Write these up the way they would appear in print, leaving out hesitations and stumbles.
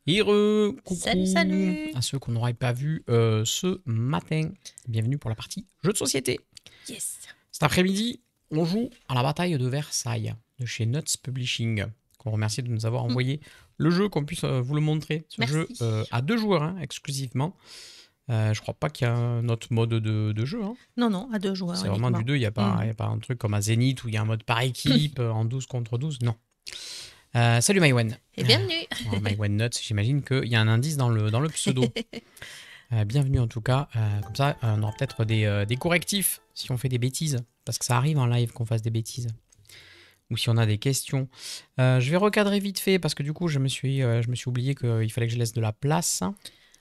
Coucou Salut. à ceux qu'on n'aurait pas vu ce matin. Bienvenue pour la partie jeux de société. Yes. Cet après-midi, on joue à la bataille de Versailles de chez Nuts Publishing, qu'on remercie de nous avoir envoyé le jeu, qu'on puisse vous le montrer. Ce Merci. jeu à 2 joueurs exclusivement. Je crois pas qu'il y a un autre mode de jeu. Non, à 2 joueurs. C'est vraiment du 2, il n'y a, pas un truc comme à Zénith où il y a un mode par équipe, en 12 contre 12. Non. Salut Maïwen. Et bienvenue. Maïwen Nuts, j'imagine qu'il y a un indice dans le pseudo. Bienvenue en tout cas. Comme ça, on aura peut-être des correctifs si on fait des bêtises. Parce que ça arrive en live qu'on fasse des bêtises. Ou si on a des questions. Je vais recadrer vite fait parce que du coup, je me suis oublié qu'il fallait que je laisse de la place.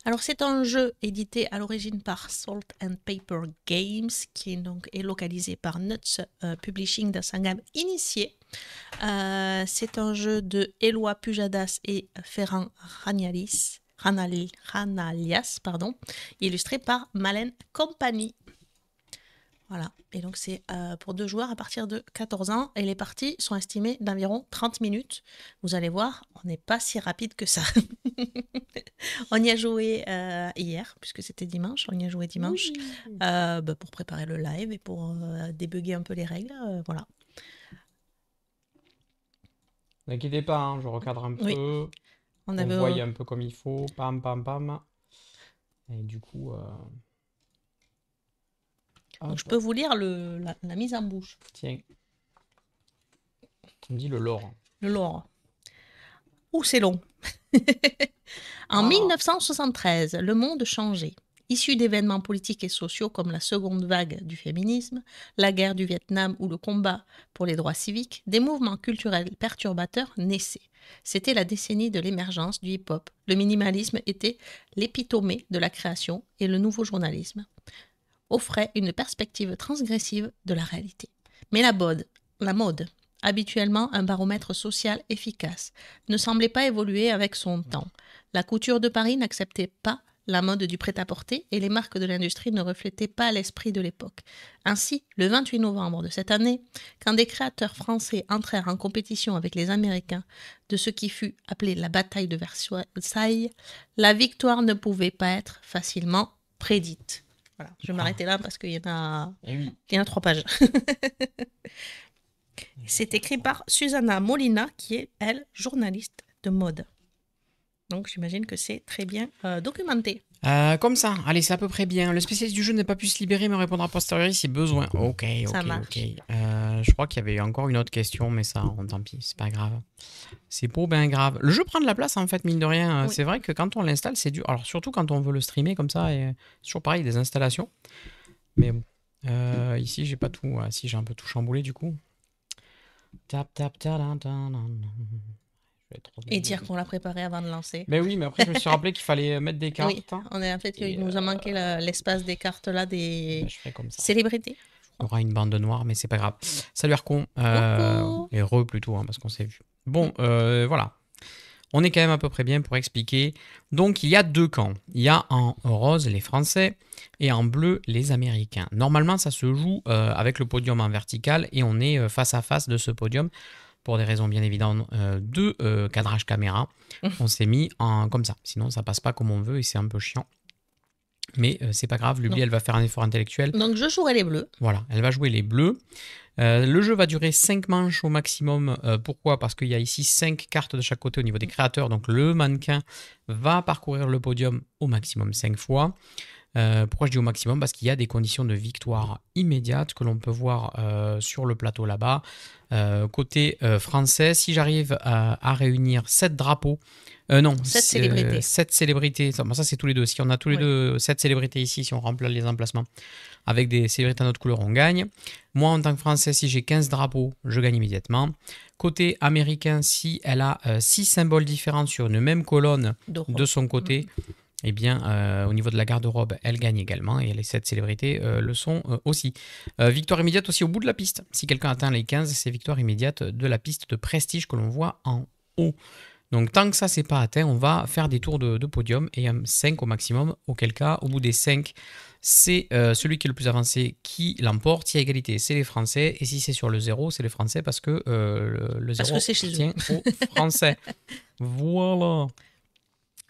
Alors, c'est un jeu édité à l'origine par Salt and Paper Games, qui est localisé par Nuts Publishing dans sa gamme initiée. C'est un jeu de Éloi Pujadas et Ferran Ranalias, illustré par Malène Company. Voilà, et donc c'est pour 2 joueurs à partir de 14 ans, et les parties sont estimées d'environ 30 minutes. Vous allez voir, on n'est pas si rapide que ça. On y a joué hier, puisque c'était dimanche, on y a joué dimanche, pour préparer le live et pour débugger un peu les règles, voilà. Ne inquiétez pas, je recadre un peu. On voit un peu comme il faut, pam. Et du coup... Donc, je peux vous lire la mise en bouche. Tiens. On dit le lore. Le lore. Ouh, c'est long. En 1973, le monde changeait. Issu d'événements politiques et sociaux comme la seconde vague du féminisme, la guerre du Vietnam ou le combat pour les droits civiques, des mouvements culturels perturbateurs naissaient. C'était la décennie de l'émergence du hip-hop. Le minimalisme était l'épitomée de la création et le nouveau journalisme offrait une perspective transgressive de la réalité. Mais la mode, habituellement un baromètre social efficace, ne semblait pas évoluer avec son temps. La couture de Paris n'acceptait pas la mode du prêt-à-porter et les marques de l'industrie ne reflétaient pas l'esprit de l'époque. Ainsi, le 28 novembre de cette année, quand des créateurs français entrèrent en compétition avec les Américains de ce qui fut appelé la bataille de Versailles, la victoire ne pouvait pas être facilement prédite. Voilà, je vais m'arrêter là parce qu'il y en a 3 pages. C'est écrit par Susanna Molina, qui est, elle, journaliste de mode. Donc, j'imagine que c'est très bien documenté. Comme ça, allez, c'est à peu près bien. Le spécialiste du jeu n'a pas pu se libérer, mais répondra a posteriori si besoin. Ok. Je crois qu'il y avait encore une autre question, mais ça, tant pis, c'est pas grave. C'est pas bien grave. Le jeu prend de la place, en fait, mine de rien. Oui. C'est vrai que quand on l'installe, c'est dur. Alors, surtout quand on veut le streamer comme ça, et c'est toujours pareil, des installations. Mais bon, ici, j'ai pas tout. Si, j'ai un peu tout chamboulé, du coup. Et dire qu'on l'a préparé avant de lancer. Mais oui, mais après, je me suis rappelé qu'il fallait mettre des cartes. Oui, on a en fait, il nous a manqué l'espace des cartes là, des je ferai comme ça. Célébrités. Il y aura une bande noire, mais c'est pas grave. Salut Arcon. Et re plutôt, parce qu'on s'est vu. Bon, voilà. On est quand même à peu près bien pour expliquer. Donc, il y a 2 camps. Il y a en rose les Français et en bleu les Américains. Normalement, ça se joue avec le podium en vertical et on est face à face de ce podium. Pour des raisons bien évidentes de cadrage caméra, on s'est mis comme ça. Sinon, ça passe pas comme on veut et c'est un peu chiant. Mais c'est pas grave, Lubli, elle va faire un effort intellectuel. Donc, je jouerai les bleus. Voilà, elle va jouer les bleus. Le jeu va durer 5 manches au maximum. Pourquoi ? Parce qu'il y a ici 5 cartes de chaque côté au niveau des créateurs. Donc, le mannequin va parcourir le podium au maximum 5 fois. Pourquoi je dis au maximum ? Parce qu'il y a des conditions de victoire immédiate que l'on peut voir sur le plateau là-bas. Côté français, si j'arrive à réunir 7 drapeaux, 7 célébrités. 7 célébrités, ça c'est tous les deux. Si on a tous les deux 7 célébrités ici, si on remplit les emplacements avec des célébrités à notre couleur, on gagne. Moi, en tant que Français, si j'ai 15 drapeaux, je gagne immédiatement. Côté américain, si elle a 6 symboles différents sur une même colonne de son côté, eh bien, au niveau de la garde-robe, elle gagne également et les 7 célébrités le sont aussi. Victoire immédiate aussi au bout de la piste. Si quelqu'un atteint les 15, c'est victoire immédiate de la piste de prestige que l'on voit en haut. Donc, tant que ça, c'est pas atteint, on va faire des tours de podium et 5 au maximum. Auquel cas, au bout des 5, c'est celui qui est le plus avancé qui l'emporte. Si il y a égalité, c'est les Français. Et si c'est sur le 0, c'est les Français parce que le 0 tient aux Français. Voilà.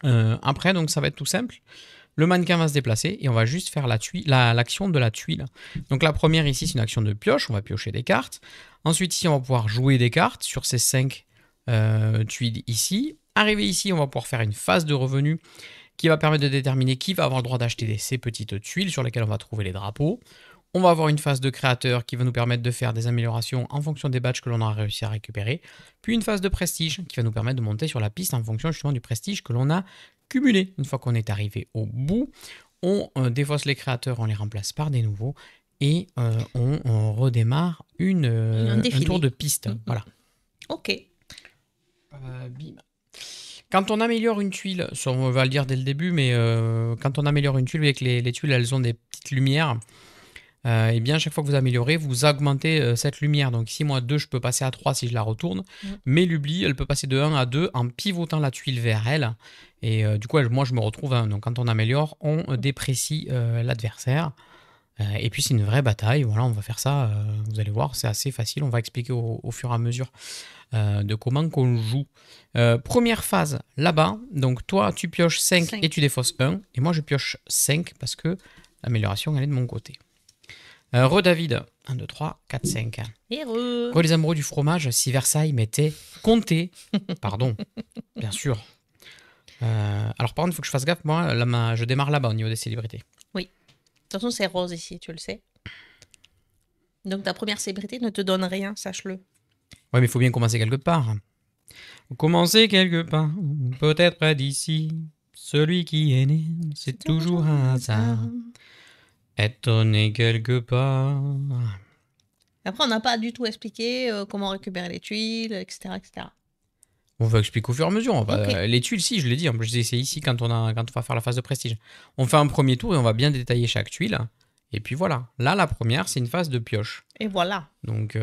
Après, donc ça va être tout simple. Le mannequin va se déplacer et on va juste faire l'action de la tuile. Donc la première ici, c'est une action de pioche. On va piocher des cartes. Ensuite, ici, on va pouvoir jouer des cartes sur ces 5 tuiles ici. Arrivé ici, on va pouvoir faire une phase de revenu qui va permettre de déterminer qui va avoir le droit d'acheter ces petites tuiles sur lesquelles on va trouver les drapeaux. On va avoir une phase de créateur qui va nous permettre de faire des améliorations en fonction des badges que l'on a réussi à récupérer. Puis une phase de prestige qui va nous permettre de monter sur la piste en fonction justement du prestige que l'on a cumulé. Une fois qu'on est arrivé au bout, on défausse les créateurs, on les remplace par des nouveaux et on redémarre un tour de piste. Voilà. Ok. Bim. Quand on améliore une tuile, ça, on va le dire dès le début, mais quand on améliore une tuile, vous voyez que les tuiles, elles ont des petites lumières. Et bien, chaque fois que vous améliorez, vous augmentez cette lumière. Donc ici, moi, 2, je peux passer à 3 si je la retourne. Mais l'oubli, elle peut passer de 1 à 2 en pivotant la tuile vers elle. Et du coup, moi, je me retrouve. Donc quand on améliore, on déprécie l'adversaire. Et puis, c'est une vraie bataille. Voilà, on va faire ça. Vous allez voir, c'est assez facile. On va expliquer au fur et à mesure de comment qu'on joue. Première phase, là-bas. Donc toi, tu pioches 5 et tu défausses 1. Et moi, je pioche 5 parce que l'amélioration, elle est de mon côté. David, 1, 2, 3, 4, 5. Les amoureux du fromage, si Versailles m'était compté. Pardon, bien sûr. Alors par contre, il faut que je fasse gaffe, moi, je démarre là-bas au niveau des célébrités. Oui. De toute façon, c'est rose ici, tu le sais. Donc ta première célébrité ne te donne rien, sache-le. Ouais, mais il faut bien commencer quelque part. Commencer quelque part, peut-être près d'ici. Celui qui est né, c'est toujours un hasard. Étonné quelque part. Après, on n'a pas du tout expliqué comment récupérer les tuiles, etc. etc. On va expliquer au fur et à mesure. Les tuiles, si, je l'ai dit. En plus, c'est ici quand on va faire la phase de prestige. On fait un premier tour et on va bien détailler chaque tuile. Et puis voilà. Là, la première, c'est une phase de pioche. Et voilà. Donc,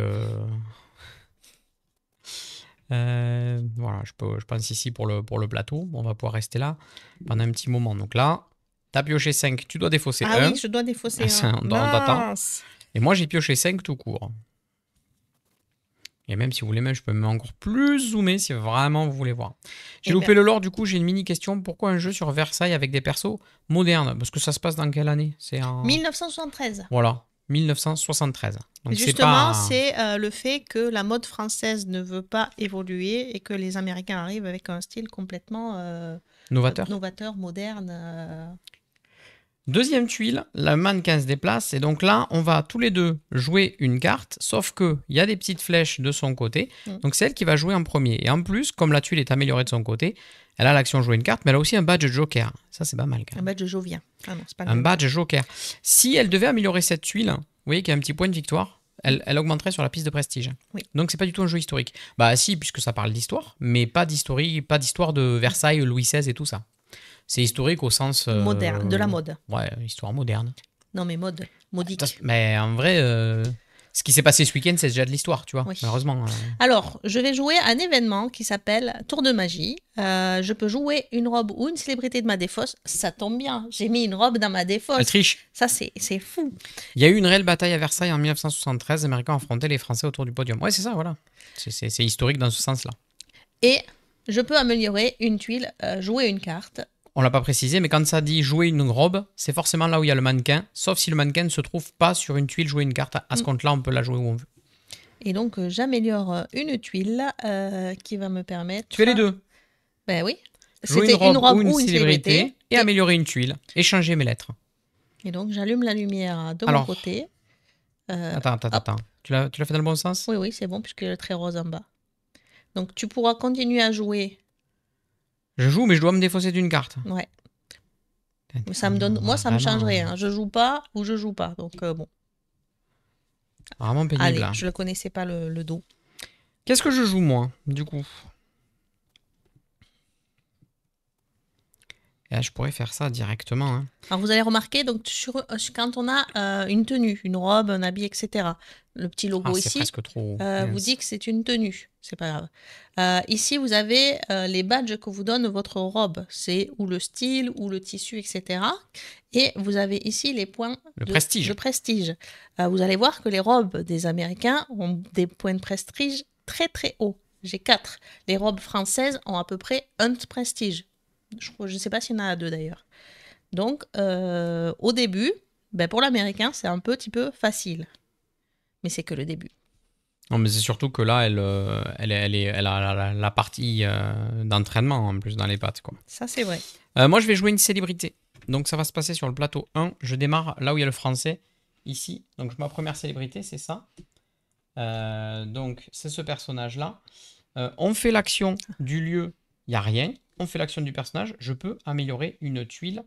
voilà. Je pense ici pour le plateau. On va pouvoir rester là pendant un petit moment. Donc là, t'as pioché 5, tu dois défausser 1. Ah oui, je dois défausser 1. On t'attend. Et moi, j'ai pioché 5 tout court. Et même si vous voulez, je peux même encore plus zoomer si vraiment vous voulez voir. J'ai loupé le lore, du coup, j'ai une mini question. Pourquoi un jeu sur Versailles avec des persos modernes? Parce que ça se passe dans quelle année? C'est en 1973. Voilà, 1973. Donc justement, c'est le fait que la mode française ne veut pas évoluer et que les Américains arrivent avec un style complètement novateur, moderne. Deuxième tuile, la mannequin se déplace et donc là, on va tous les deux jouer une carte, sauf qu'il y a des petites flèches de son côté, donc c'est elle qui va jouer en premier. Et en plus, comme la tuile est améliorée de son côté, elle a l'action jouer une carte, mais elle a aussi un badge joker. Ça, c'est pas mal quand même. Un badge jovien. Ah non, c'est pas un badge joker. Si elle devait améliorer cette tuile, vous voyez qu'il y a un petit point de victoire, elle augmenterait sur la piste de prestige. Oui. Donc c'est pas du tout un jeu historique. Bah si, puisque ça parle d'histoire, mais pas d'histoire de Versailles, Louis XVI et tout ça. C'est historique au sens... moderne, de la mode. Ouais, histoire moderne. Non, mais modique. Mais en vrai, ce qui s'est passé ce week-end, c'est déjà de l'histoire, tu vois, oui. Malheureusement. Alors, je vais jouer un événement qui s'appelle Tour de magie. Je peux jouer une robe ou une célébrité de ma défausse. Ça tombe bien, j'ai mis une robe dans ma défausse. Elle triche. Ça, c'est fou. Il y a eu une réelle bataille à Versailles en 1973. Les Américains affrontaient les Français autour du podium. Ouais, c'est ça, voilà. C'est historique dans ce sens-là. Et je peux améliorer une tuile, jouer une carte. On l'a pas précisé, mais quand ça dit jouer une robe, c'est forcément là où il y a le mannequin, sauf si le mannequin ne se trouve pas sur une tuile jouer une carte. À ce compte-là, on peut la jouer où on veut. Et donc, j'améliore une tuile qui va me permettre... Tu fais les deux. Ben oui. Jouer une robe ou une célébrité et améliorer une tuile. Échanger mes lettres. Et donc, j'allume la lumière de mon côté. Attends. Tu l'as fait dans le bon sens? Oui, c'est bon, puisque le trait rose en bas. Donc, tu pourras continuer à jouer... Je joue, mais je dois me défausser d'une carte. Ouais. Ça me donne... Moi, ça me change rien. Je joue pas ou je joue pas. Donc, bon. Vraiment pénible. Allez, là. je ne connaissais pas le dos. Qu'est-ce que je joue, moi, du coup? Et là, je pourrais faire ça directement. Hein. Alors, vous allez remarquer, donc, quand on a une tenue, une robe, un habit, etc., le petit logo ici vous dit que c'est une tenue. C'est pas grave. Ici, vous avez les badges que vous donne votre robe. C'est ou le style, ou le tissu, etc. Et vous avez ici les points de prestige. Vous allez voir que les robes des Américains ont des points de prestige très, très hauts. J'ai 4. Les robes françaises ont à peu près 1 de prestige. Je ne sais pas s'il y en a à 2 d'ailleurs. Donc, au début, ben, pour l'américain, c'est un petit peu facile. Mais c'est que le début. Non, mais c'est surtout que là, elle a la partie d'entraînement en plus dans les pattes, quoi. Ça, c'est vrai. Moi, je vais jouer une célébrité. Donc, ça va se passer sur le plateau 1. Je démarre là où il y a le français, ici. Donc, ma première célébrité, c'est ça. Donc, c'est ce personnage-là. On fait l'action du lieu, il n'y a rien. On fait l'action du personnage, je peux améliorer une tuile.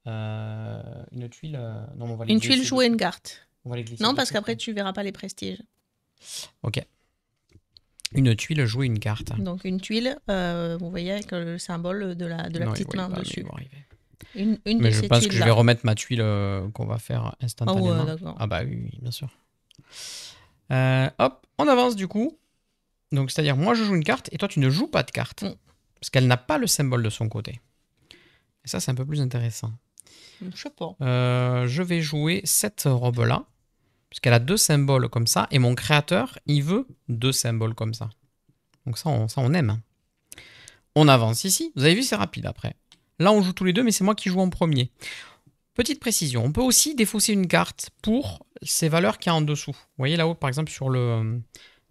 Une tuile. Non, on va les Une glisser tuile, jouer dessus. une carte. On va les glisser Non, parce dessus, qu'après, quoi. tu verras pas les prestiges. Ok. Une tuile, jouer une carte. Donc, une tuile, vous voyez avec le symbole de la Non, petite ils main voient pas, mais dessus. ils vont arriver. Une Mais de je ces pense que je tuiles-là. vais remettre ma tuile qu'on va faire instantanément. Ah ouais, d'accord. Ah bah oui, bien sûr. Hop, on avance du coup. Donc, c'est-à-dire, moi, je joue une carte et toi, tu ne joues pas de carte. Parce qu'elle n'a pas le symbole de son côté. Et ça, c'est un peu plus intéressant. Je sais pas. Je vais jouer cette robe-là. Parce qu'elle a 2 symboles comme ça. Et mon créateur, il veut 2 symboles comme ça. Donc ça, on aime. On avance ici. Vous avez vu, c'est rapide après. Là, on joue tous les deux, mais c'est moi qui joue en premier. Petite précision, on peut aussi défausser une carte pour ces valeurs qu'il y a en dessous. Vous voyez là-haut, par exemple, sur le...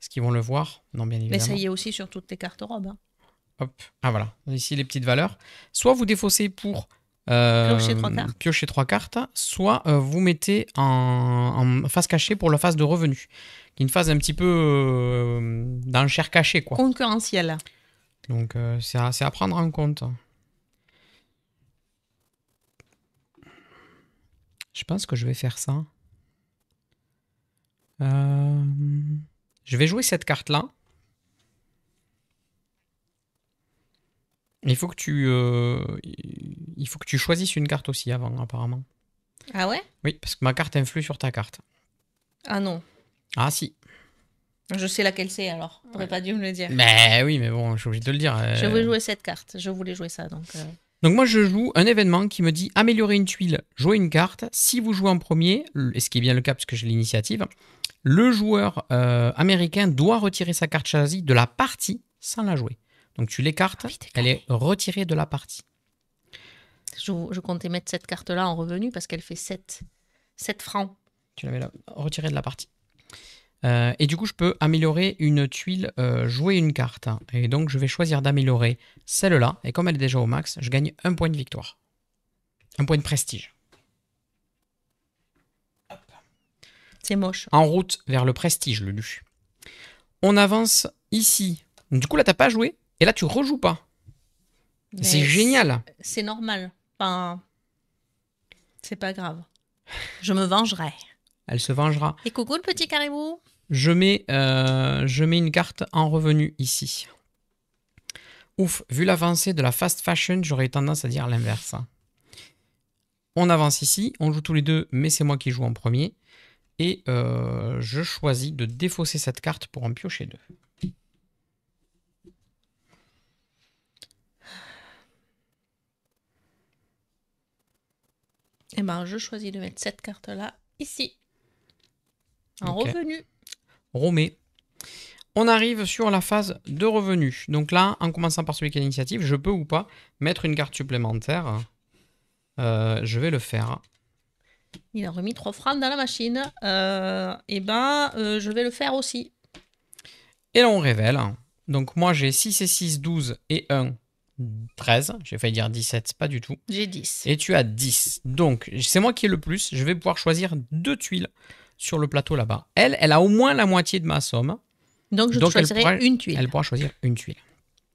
Est-ce qu'ils vont le voir? Non, bien Mais évidemment. ça y est aussi sur toutes les cartes robes. Hein. Hop. Ah voilà, ici les petites valeurs. Soit vous défaussez pour Piocher 3 cartes, soit vous mettez en face cachée pour la phase de revenu. Qui est une phase un petit peu d'enchère cachée, quoi. Concurrentielle. Donc c'est à prendre en compte. Je pense que je vais faire ça. Je vais jouer cette carte-là. Il faut que tu choisisses une carte aussi avant, apparemment. Ah ouais? Oui, parce que ma carte influe sur ta carte. Ah non. Ah si. Je sais laquelle c'est alors. T'aurais pas dû me le dire. Mais oui, mais bon, je suis obligé de le dire. Je voulais jouer cette carte. Je voulais jouer ça. Donc moi, je joue un événement qui me dit améliorer une tuile, jouer une carte. Si vous jouez en premier, et ce qui est bien le cas parce que j'ai l'initiative, le joueur américain doit retirer sa carte choisie de la partie sans la jouer. Donc tu l'écartes, elle est retirée de la partie. Je comptais mettre cette carte-là en revenu parce qu'elle fait 7 francs. Tu l'avais retirée de la partie. Et du coup, je peux améliorer une tuile, jouer une carte. Et donc, je vais choisir d'améliorer celle-là. Et comme elle est déjà au max, je gagne 1 point de victoire. 1 point de prestige. C'est moche. En route vers le prestige, le lu. On avance ici. Du coup, là, t'as pas joué. Et là, tu rejoues pas. C'est génial. C'est normal. Enfin, c'est pas grave. Je me vengerai. Elle se vengera. Et coucou le petit caribou. Je mets une carte en revenu ici. Ouf, vu l'avancée de la fast fashion, j'aurais tendance à dire l'inverse. On avance ici, on joue tous les deux, mais c'est moi qui joue en premier. Et je choisis de défausser cette carte pour en piocher 2. Eh ben, je choisis de mettre cette carte-là ici. En revenu. Romé. On arrive sur la phase de revenu. Donc là, en commençant par celui qui a l'initiative, je peux ou pas mettre une carte supplémentaire. Je vais le faire. Il a remis 3 francs dans la machine. Je vais le faire aussi. Et là, on révèle. Donc moi, j'ai 6 et 6, 12 et 1, 13. J'ai failli dire 17, pas du tout. J'ai 10. Et tu as 10. Donc, c'est moi qui ai le plus. Je vais pouvoir choisir 2 tuiles sur le plateau là-bas. Elle a au moins la moitié de ma somme. Donc, je choisirai une tuile. Elle pourra choisir une tuile.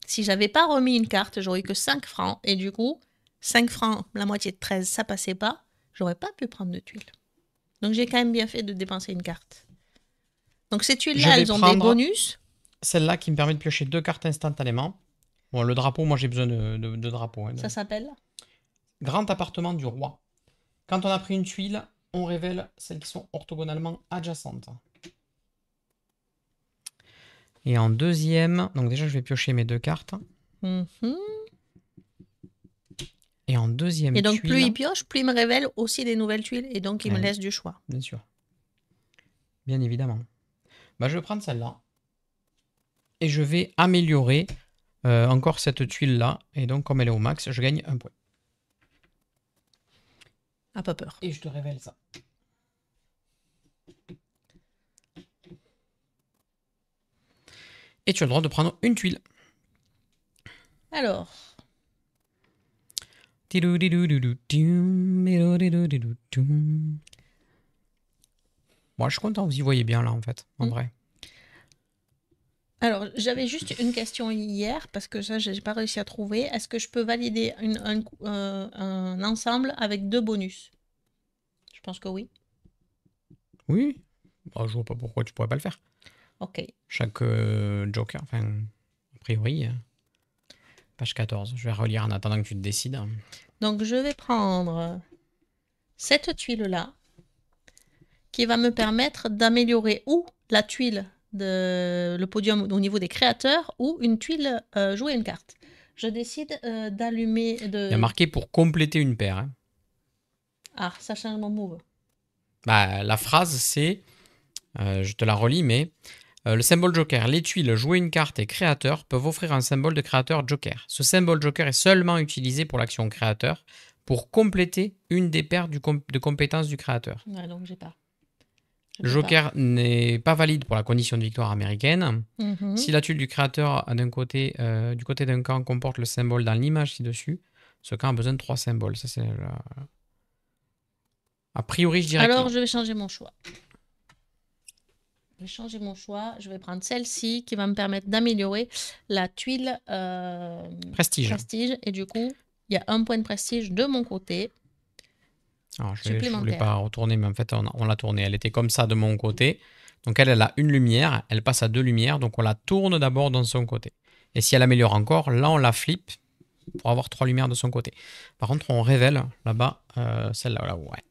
Si j'avais pas remis une carte, j'aurais eu que 5 francs. Et du coup, 5 francs, la moitié de 13, ça passait pas. J'aurais pas pu prendre de tuiles. Donc, j'ai quand même bien fait de dépenser une carte. Donc, ces tuiles-là, elles ont des bonus. Celle-là qui me permet de piocher 2 cartes instantanément. Bon, le drapeau, moi j'ai besoin de drapeau. Hein, ça s'appelle Grand appartement du roi. Quand on a pris une tuile, on révèle celles qui sont orthogonalement adjacentes. Et en deuxième, donc déjà je vais piocher mes 2 cartes. Et en deuxième et donc tuile, plus il pioche, plus il me révèle aussi des nouvelles tuiles et donc il me laisse du choix. Bien sûr. Bien évidemment. Bah, je vais prendre celle-là. Et je vais améliorer encore cette tuile-là. Et donc, comme elle est au max, je gagne un point. Ah, pas peur. Et je te révèle ça. Et tu as le droit de prendre une tuile. Alors, Moi, je suis content, vous y voyez bien là, en fait, en vrai. alors j'avais juste une question hier, parce que ça, j'ai pas réussi à trouver. Est-ce que je peux valider un ensemble avec 2 bonus? Je pense que oui. Oui. Bah, je vois pas pourquoi tu pourrais pas le faire. Ok. Chaque joker, enfin, a priori, page 14. Je vais relire en attendant que tu te décides. Donc, je vais prendre cette tuile-là, qui va me permettre d'améliorer ou la tuile de le podium au niveau des créateurs ou une tuile jouer une carte. Je décide d'allumer Il y a marqué pour compléter une paire. Hein. Ah, ça change mon move. Bah, la phrase, c'est, je te la relis, mais le symbole joker, les tuiles, jouer une carte et créateur peuvent offrir un symbole de créateur joker. Ce symbole joker est seulement utilisé pour l'action créateur pour compléter une des paires de compétences du créateur. Ouais, donc j'ai pas. Le joker n'est pas valide pour la condition de victoire américaine. Mhm. Si la tuile du créateur du côté d'un camp comporte le symbole dans l'image ci-dessus, ce camp a besoin de 3 symboles. Ça, c'est a priori, je dirais Alors, que non. je vais changer mon choix. Je vais changer mon choix. Je vais prendre celle-ci qui va me permettre d'améliorer la tuile Prestige. Et du coup, il y a un point de prestige de mon côté. Alors, je ne voulais pas retourner, mais en fait, on l'a tournée. Elle était comme ça de mon côté. Donc, elle a une lumière. Elle passe à 2 lumières. Donc, on la tourne d'abord dans son côté. Et si elle améliore encore, là, on la flippe pour avoir 3 lumières de son côté. Par contre, on révèle là-bas celle-là. Là, ouais.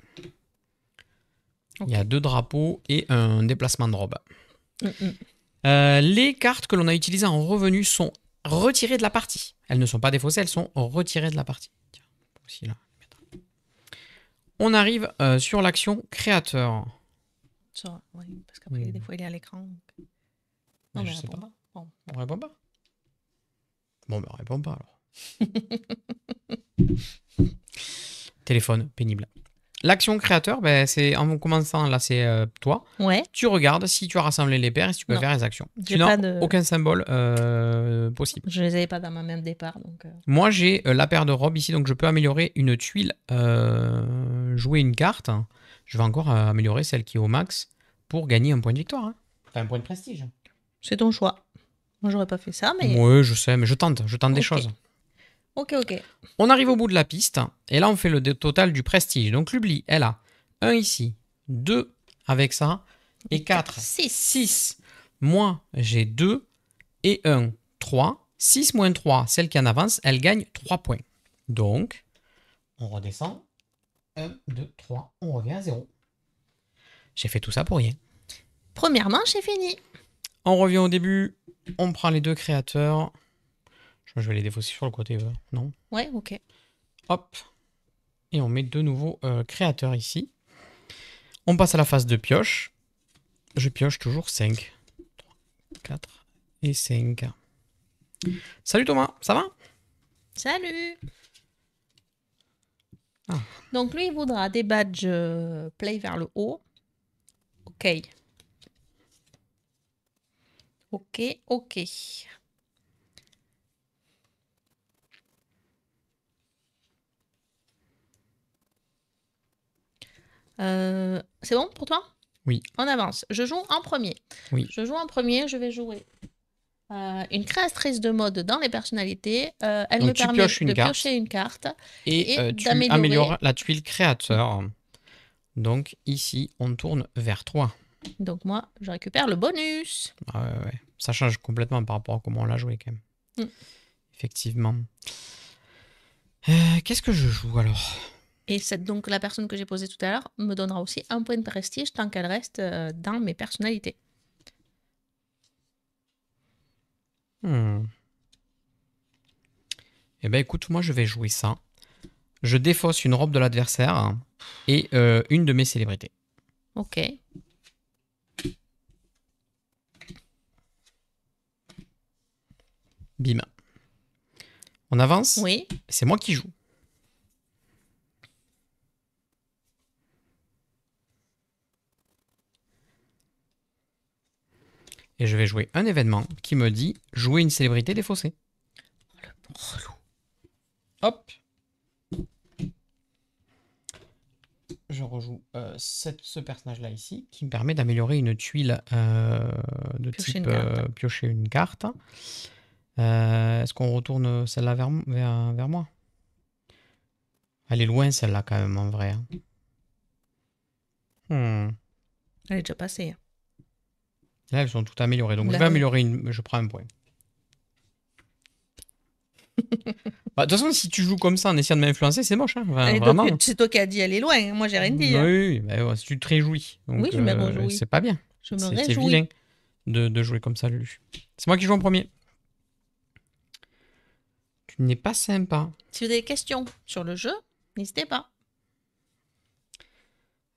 Okay. Il y a 2 drapeaux et un déplacement de robe. Les cartes que l'on a utilisées en revenu sont retirées de la partie. Elles ne sont pas défaussées, elles sont retirées de la partie. Tiens, aussi là. On arrive sur l'action créateur. Ça, oui, parce qu'après, des fois, il est à l'écran. Donc... Non, mais je sais pas. Bon. On répond pas. Bon, ben on répond pas alors. Téléphone, pénible. L'action créateur, ben, c'est en commençant, là, c'est toi. Ouais. Tu regardes si tu as rassemblé les paires et si tu peux faire les actions. Tu n'as aucun symbole possible. Je ne les avais pas dans ma main de départ. Donc Moi, j'ai la paire de robes ici, donc je peux améliorer une tuile, jouer une carte. Je vais encore améliorer celle qui est au max pour gagner un point de victoire. Hein. Enfin, un point de prestige. C'est ton choix. Moi, j'aurais pas fait ça, mais... Oui, je sais, mais je tente des choses. Ok. On arrive au bout de la piste, et là, on fait le total du prestige. Donc, l'oubli, elle a 1 ici, 2 avec ça, et 4, 6. Moi, j'ai 2 et 1, 3. 6 moins 3, celle qui en avance, elle gagne 3 points. Donc, on redescend. 1, 2, 3, on revient à 0. J'ai fait tout ça pour rien. Première manche, c'est fini. On revient au début, on prend les 2 créateurs. Je vais les défausser sur le côté, non? Ouais, ok. Hop. Et on met de nouveaux créateurs ici. On passe à la phase de pioche. Je pioche toujours 5. 3, 4 et 5. Salut Thomas, ça va? Salut. Donc lui, il voudra des badges play vers le haut. Ok. C'est bon pour toi? Oui. On avance. Je joue en premier. Oui. Je joue en premier, je vais jouer une créatrice de mode dans les personnalités. Elle me permet de piocher une carte. Et tu améliores la tuile créateur. Donc ici, on tourne vers toi. Donc moi, je récupère le bonus. Ouais. Ça change complètement par rapport à comment on l'a joué quand même. Effectivement. Qu'est-ce que je joue alors? Et donc la personne que j'ai posée tout à l'heure me donnera aussi un point de prestige tant qu'elle reste dans mes personnalités. Eh ben écoute, moi je vais jouer ça. Je défausse une robe de l'adversaire et une de mes célébrités. Ok. Bim. On avance? Oui. C'est moi qui joue. Et je vais jouer un événement qui me dit jouer une célébrité défaussée. Relou. Hop. Je rejoue ce personnage-là ici, qui me permet d'améliorer une tuile de Piocher type une carte. piocher une carte. Est-ce qu'on retourne celle-là vers moi? Elle est loin celle-là quand même en vrai. Elle est déjà passée. Là elles sont toutes améliorées. Donc Là, je vais oui. améliorer une. Je prends un point. Bah, de toute façon, si tu joues comme ça en essayant de m'influencer, c'est moche. Hein. Enfin, Et vraiment. donc, c'est toi qui as dit elle est loin. Moi, j'ai rien dit. Hein. Oui, bah, ouais, si tu te réjouis. Donc, Oui, je me réjouis. c'est pas bien. Je me C'est réjouis. vilain de jouer comme ça, Lulu. C'est moi qui joue en premier. Tu n'es pas sympa. Si vous avez des questions sur le jeu, n'hésitez pas.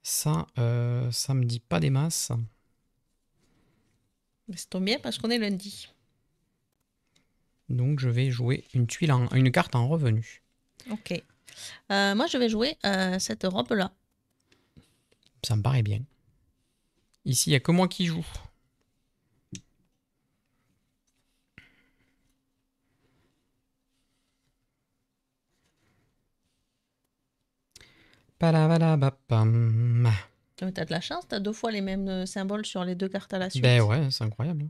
Ça me dit pas des masses. Mais ça tombe bien parce qu'on est lundi. Donc je vais jouer une carte en revenu. Ok. Moi, je vais jouer cette robe-là. Ça me paraît bien. Ici, il n'y a que moi qui joue. Palabadabapam. Mais t'as de la chance, t'as 2 fois les mêmes symboles sur les 2 cartes à la suite. Ben ouais, c'est incroyable.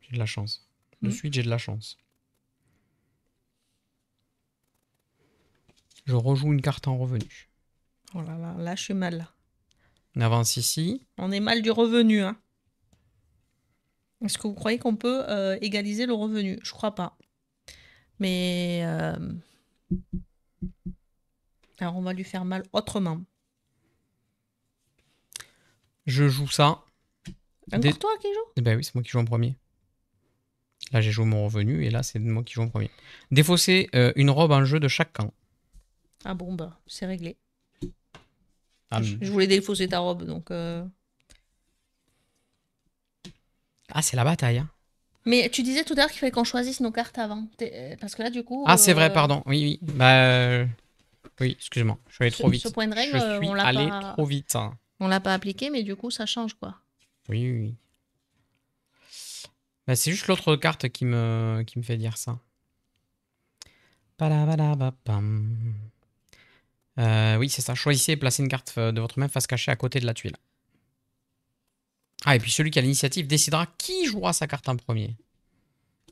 J'ai de la chance. De suite, j'ai de la chance. Je rejoue une carte en revenu. Oh là là, là, je suis mal. Là. On avance ici. On est mal du revenu. Hein. Est-ce que vous croyez qu'on peut égaliser le revenu? Je crois pas. Mais... alors, on va lui faire mal autrement. Je joue ça. Encore toi qui joue? Eh ben oui, c'est moi qui joue en premier. Là, j'ai joué mon revenu et là, c'est moi qui joue en premier. Défausser une robe en jeu de chaque camp. Ah bon, bah, c'est réglé. Ah, Je voulais défausser ta robe, donc... c'est la bataille. Hein. Mais tu disais tout à l'heure qu'il fallait qu'on choisisse nos cartes avant. Parce que là, du coup... Ah, c'est vrai, pardon. Oui, oui. Bah, oui, excuse-moi. Je suis allé trop vite. Ce point de règle, je suis on l'a allé pas... trop vite. On l'a pas appliqué, mais du coup, ça change, quoi. Oui, oui, oui. Bah, c'est juste l'autre carte qui me fait dire ça. Oui, c'est ça. Choisissez et placez une carte de votre main face cachée à côté de la tuile. Ah, et puis celui qui a l'initiative décidera qui jouera sa carte en premier.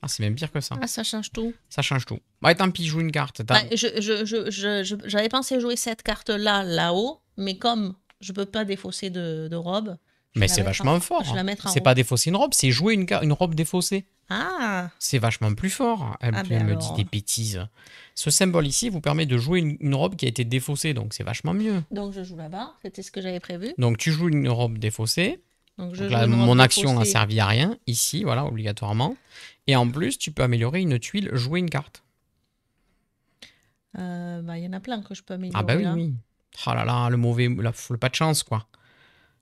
Ah, c'est même pire que ça. Ah, ça change tout. Ça change tout. Ouais, tant pis, joue une carte. Bah, j'avais pensé jouer cette carte-là, là-haut, mais comme je peux pas défausser de robe... Mais c'est vachement fort. C'est pas défausser une robe, c'est jouer une robe défaussée. Ah. C'est vachement plus fort. Elle me dit des bêtises. Ce symbole ici vous permet de jouer une robe qui a été défaussée, donc c'est vachement mieux. Donc je joue là-bas, c'était ce que j'avais prévu. Donc tu joues une robe défaussée. Donc là, mon action n'a servi à rien, ici, voilà, obligatoirement. Et en plus, tu peux améliorer une tuile, jouer une carte. Bah, y en a plein que je peux améliorer. Ah bah oui, là. oui. Oh là là, le pas de chance, quoi.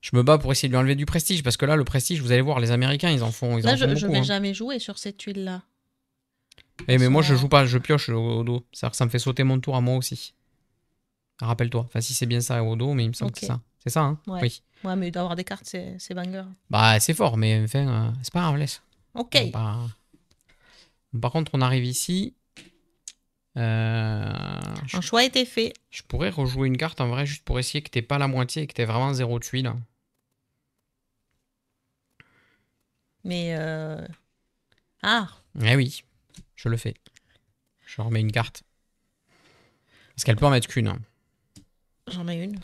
Je me bats pour essayer de lui enlever du prestige, parce que là, le prestige, vous allez voir, les Américains, ils en font beaucoup. Je vais jamais jouer sur cette tuile-là. Mais moi, je joue pas, je pioche au dos. C'est-à-dire que ça me fait sauter mon tour à moi aussi. Rappelle-toi. Enfin, si c'est bien ça au dos, mais il me semble que c'est ça. C'est ça, hein? Ouais. Oui. Ouais, mais d'avoir des cartes, c'est banger. Bah, c'est fort, mais enfin, c'est pas grave, laisse. Ok. Par contre, on arrive ici. Un choix a été fait. Je pourrais rejouer une carte en vrai, juste pour essayer que t'aies pas la moitié et que t'aies vraiment 0 tuile. Mais ah. Eh oui, je le fais. Je remets une carte. Parce qu'elle peut en mettre qu'une. Hein. J'en ai une.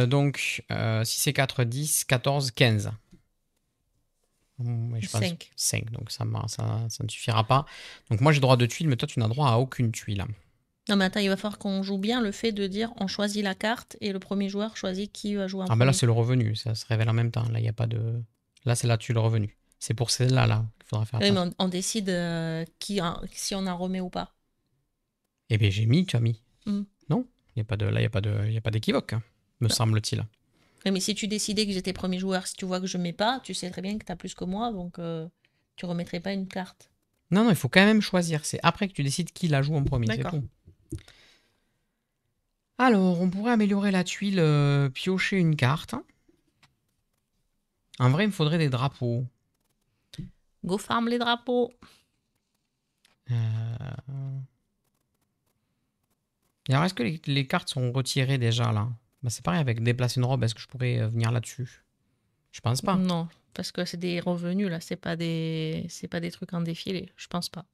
Donc, si c'est 4, 10, 14, 15. Je 5. 5, donc ça ne suffira pas. Donc moi j'ai droit de tuiles, mais toi tu n'as droit à aucune tuile. Non mais attends, il va falloir qu'on joue bien le fait de dire on choisit la carte et le premier joueur choisit qui va jouer en premier. Ah ben là c'est le revenu, ça se révèle en même temps. Là il y a pas de... Là c'est la tuile revenu. C'est pour celle-là qu'il faudra faire attention. Mais on décide si on en remet ou pas. Eh bien j'ai mis, tu as mis. Non, il n'y a pas d'équivoque, hein, me semble-t-il. Mais si tu décidais que j'étais premier joueur, si tu vois que je mets pas, tu sais très bien que tu as plus que moi, donc tu remettrais pas une carte. Non, non, il faut quand même choisir. C'est après que tu décides qui la joue en premier, c'est D'accord. tout. Alors, on pourrait améliorer la tuile, piocher une carte. En vrai, il me faudrait des drapeaux. Go farm les drapeaux. Et alors, est-ce que les cartes sont retirées déjà, là? Bah, c'est pareil, avec déplacer une robe, est-ce que je pourrais venir là-dessus? Je pense pas. Non, parce que c'est des revenus là, c'est pas des trucs en défilé, je pense pas.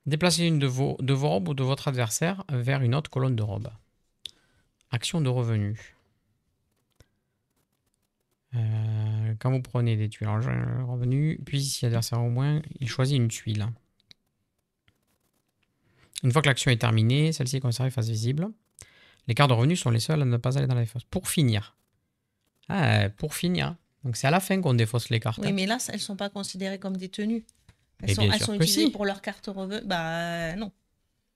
Déplacer une de vos robes ou de votre adversaire vers une autre colonne de robes. Action de revenus. Quand vous prenez des tuiles en revenu, puis si l'adversaire au moins, il choisit une tuile. Une fois que l'action est terminée, celle-ci est conservée face visible. Les cartes de revenus sont les seules à ne pas aller dans la fosse. Pour finir. Ah, pour finir. Donc c'est à la fin qu'on défausse les cartes. Oui, mais là, elles sont pas considérées comme des tenues. Mais bien Elles sûr sont que utilisées si. pour leurs cartes revenus. Bah non.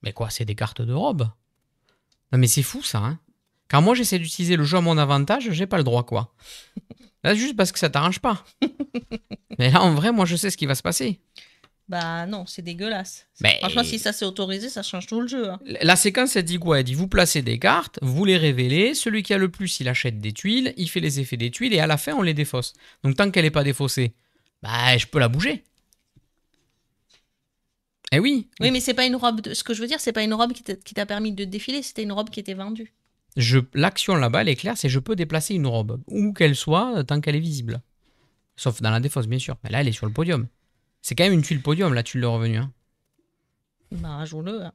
Mais quoi, c'est des cartes de robe? Non mais c'est fou ça, hein. Quand moi j'essaie d'utiliser le jeu à mon avantage, j'ai pas le droit quoi. Là juste parce que ça t'arrange pas. Mais là en vrai, moi je sais ce qui va se passer. Bah non, c'est dégueulasse. Mais Franchement, si ça c'est autorisé, ça change tout le jeu. Hein. la séquence elle dit quoi? Elle dit vous placez des cartes, vous les révélez, celui qui a le plus il achète des tuiles, il fait les effets des tuiles et à la fin on les défausse. Donc tant qu'elle n'est pas défaussée, bah je peux la bouger. Eh oui. Oui, mais c'est pas une robe. Ce que je veux dire, c'est pas une robe qui t'a permis de défiler, c'était une robe qui était vendue. L'action là-bas, elle est claire, c'est je peux déplacer une robe, où qu'elle soit, tant qu'elle est visible. Sauf dans la défausse, bien sûr. Mais là, elle est sur le podium. C'est quand même une tuile podium, la tuile de revenu. Hein. Bah, joue-le. Hein.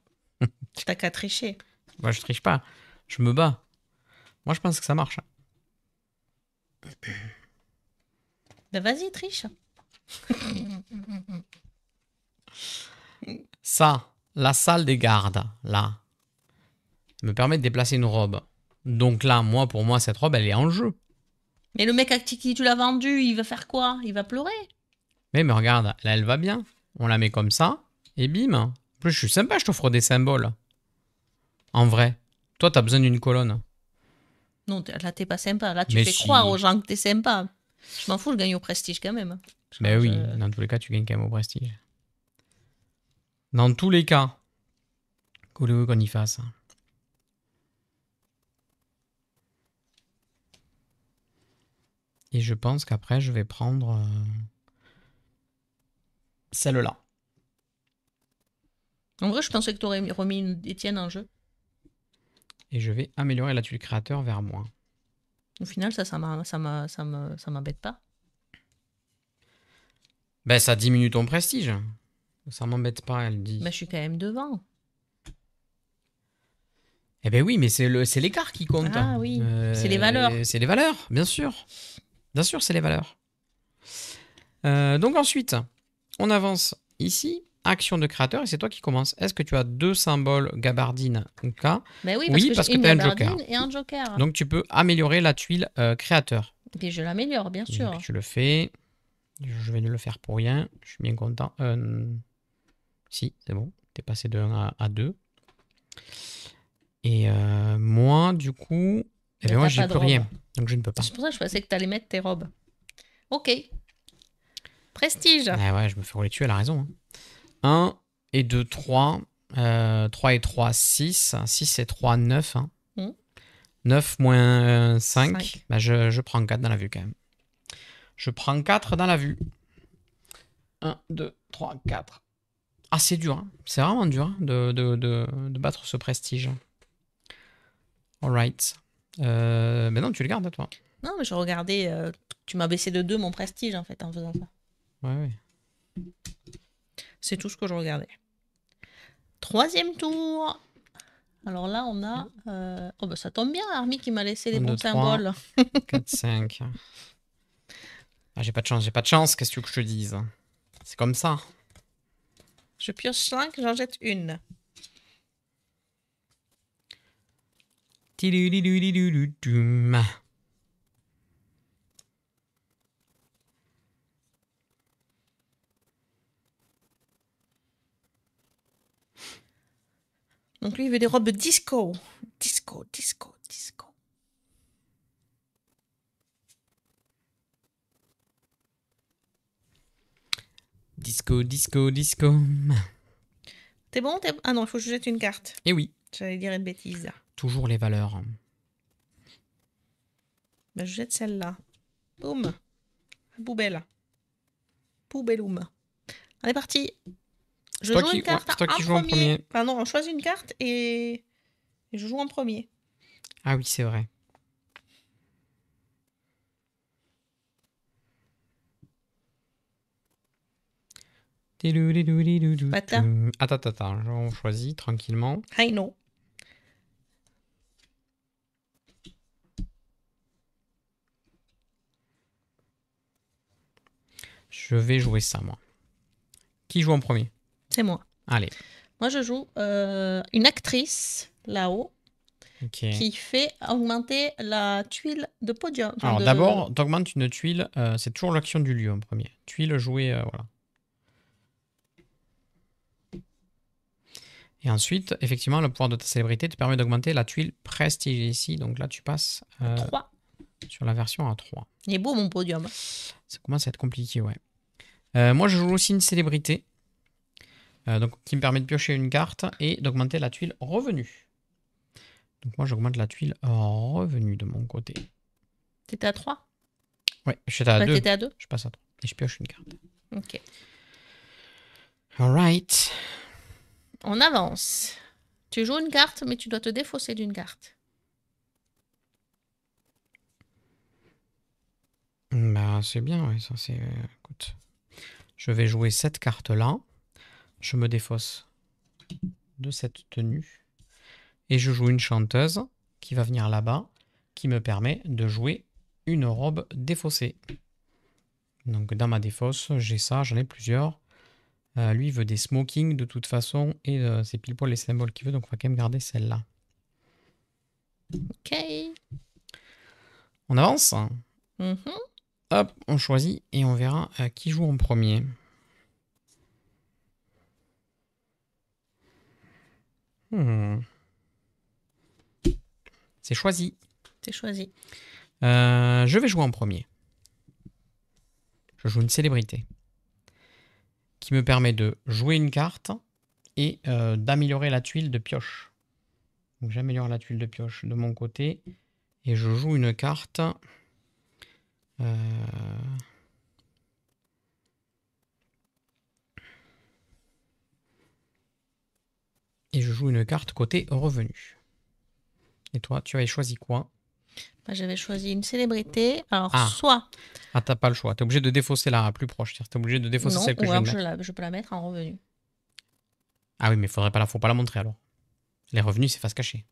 T'as qu'à tricher. Moi, je triche pas. Je me bats. Moi, je pense que ça marche. Bah, vas-y, triche. Ça, la salle des gardes, là, me permet de déplacer une robe. Donc là, pour moi, cette robe, elle est en jeu. Mais le mec à qui tu l'as vendu, il va faire quoi? Il va pleurer. Mais regarde, là, elle va bien. On la met comme ça, et bim. En plus, je suis sympa, je t'offre des symboles. En vrai. Toi, t'as besoin d'une colonne. Non, là, t'es pas sympa. Là, tu Mais fais si. croire aux gens que t'es sympa. Je m'en fous, je gagne au prestige quand même. Mais oui, dans tous les cas, tu gagnes quand même au prestige. Dans tous les cas, qu'est-ce que vous voulez qu'on y fasse? Et je pense qu'après, je vais prendre celle-là. En vrai, je pensais que t'aurais remis une Étienne en jeu. Et je vais améliorer la tuile créateur vers moi. Au final, ça m'embête pas. Ben, ça diminue ton prestige. Ça m'embête pas, elle dit. Mais je suis quand même devant. Eh ben oui, mais c'est l'écart qui compte. Ah oui, c'est les valeurs. C'est les valeurs, bien sûr. Bien sûr, c'est les valeurs. Donc ensuite, on avance ici. Action de créateur, et c'est toi qui commences. Est-ce que tu as 2 symboles gabardine ou K? Ben oui, Parce que j'ai une tu as un joker. gabardine et un joker. Donc tu peux améliorer la tuile créateur. Et puis je l'améliore, bien sûr. Donc tu le fais. Je vais le faire pour rien. Je suis bien content. Si, c'est bon. T'es passé de 1 à 2. Et moi, du coup, eh bien, moi, j'ai plus rien. Donc je ne peux pas. C'est pour ça que je pensais que tu allais mettre tes robes. Ok. Prestige. Ah ouais, je me fais rouler dessus, elle a raison. Hein. 1 et 2, 3. 3 et 3, 6. 6 et 3, 9. Hein. 9 moins 5. Bah, je prends 4 dans la vue quand même. Je prends 4 dans la vue. 1, 2, 3, 4. Ah, c'est dur. Hein. C'est vraiment dur hein, de battre ce prestige. Alright. Mais non, tu le gardes, toi. Non, mais je regardais. Tu m'as baissé de 2 mon prestige, en fait, en faisant ça. Ouais. C'est tout ce que je regardais. 3e tour. Alors là, on a... Oh, bah ça tombe bien, Army qui m'a laissé les bons symboles. 4, 5. Ah, j'ai pas de chance, qu'est-ce que tu veux que je te dise? C'est comme ça. Je pioche 5, j'en jette une. Donc lui, il veut des robes disco. Disco, disco, disco. Disco, disco, disco. T'es bon? Ah non, il faut que je jette une carte. Et oui, J'allais dire une bêtise. toujours les valeurs. Ben, je jette celle-là. Boum. Poubelle. Poubelloum. On est parti. Je toi joue qui- une carte c'est toi qui en joues en premier. premier. Pardon, on choisit une carte et je joue en premier. Ah oui, c'est vrai. Pata. Attends, on choisit tranquillement. I know. Je vais jouer ça, moi. Qui joue en premier? C'est moi. Allez. Moi, je joue une actrice là-haut Ok. qui fait augmenter la tuile de podium. Enfin, Alors de- d'abord, t'augmentes une tuile. C'est toujours l'action du lieu en premier. Tuile jouée, voilà. Et ensuite, effectivement, le pouvoir de ta célébrité te permet d'augmenter la tuile prestige ici. Donc là, tu passes 3. sur la version à 3. Il est beau mon podium. Ça commence à être compliqué, ouais. Moi, je joue aussi une célébrité. Donc, qui me permet de piocher une carte et d'augmenter la tuile revenu. Donc moi, j'augmente la tuile revenu de mon côté. T'étais à 3? Ouais, je suis à 2. T'étais à 2? Je passe à 3. Et je pioche une carte. Ok. Alright. On avance. Tu joues une carte, mais tu dois te défausser d'une carte. Bah, c'est bien, ouais, ça c'est... écoute. Je vais jouer cette carte-là. Je me défausse de cette tenue. Et je joue une chanteuse qui va venir là-bas, qui me permet de jouer une robe défaussée. Donc dans ma défausse, j'ai ça, j'en ai plusieurs. Lui, il veut des smokings de toute façon, et c'est pile poil les symboles qu'il veut, donc on va quand même garder celle-là. Ok. On avance. Mhm. Hop, on choisit, et on verra qui joue en premier. C'est choisi. C'est choisi. Je vais jouer en premier. Je joue une célébrité qui me permet de jouer une carte et d'améliorer la tuile de pioche. Donc j'améliore la tuile de pioche de mon côté et je joue une carte. Et je joue une carte côté revenu. Et toi, tu avais choisi quoi? Bah, j'avais choisi une célébrité. Alors, Ah. soit... Ah, t'as pas le choix. T'es obligé de défausser la plus proche. T'es obligé de défausser Non, celle que ou je viens alors de mettre. je peux la mettre en revenu. Ah oui, mais faut pas la montrer alors. Les revenus, c'est face cachée.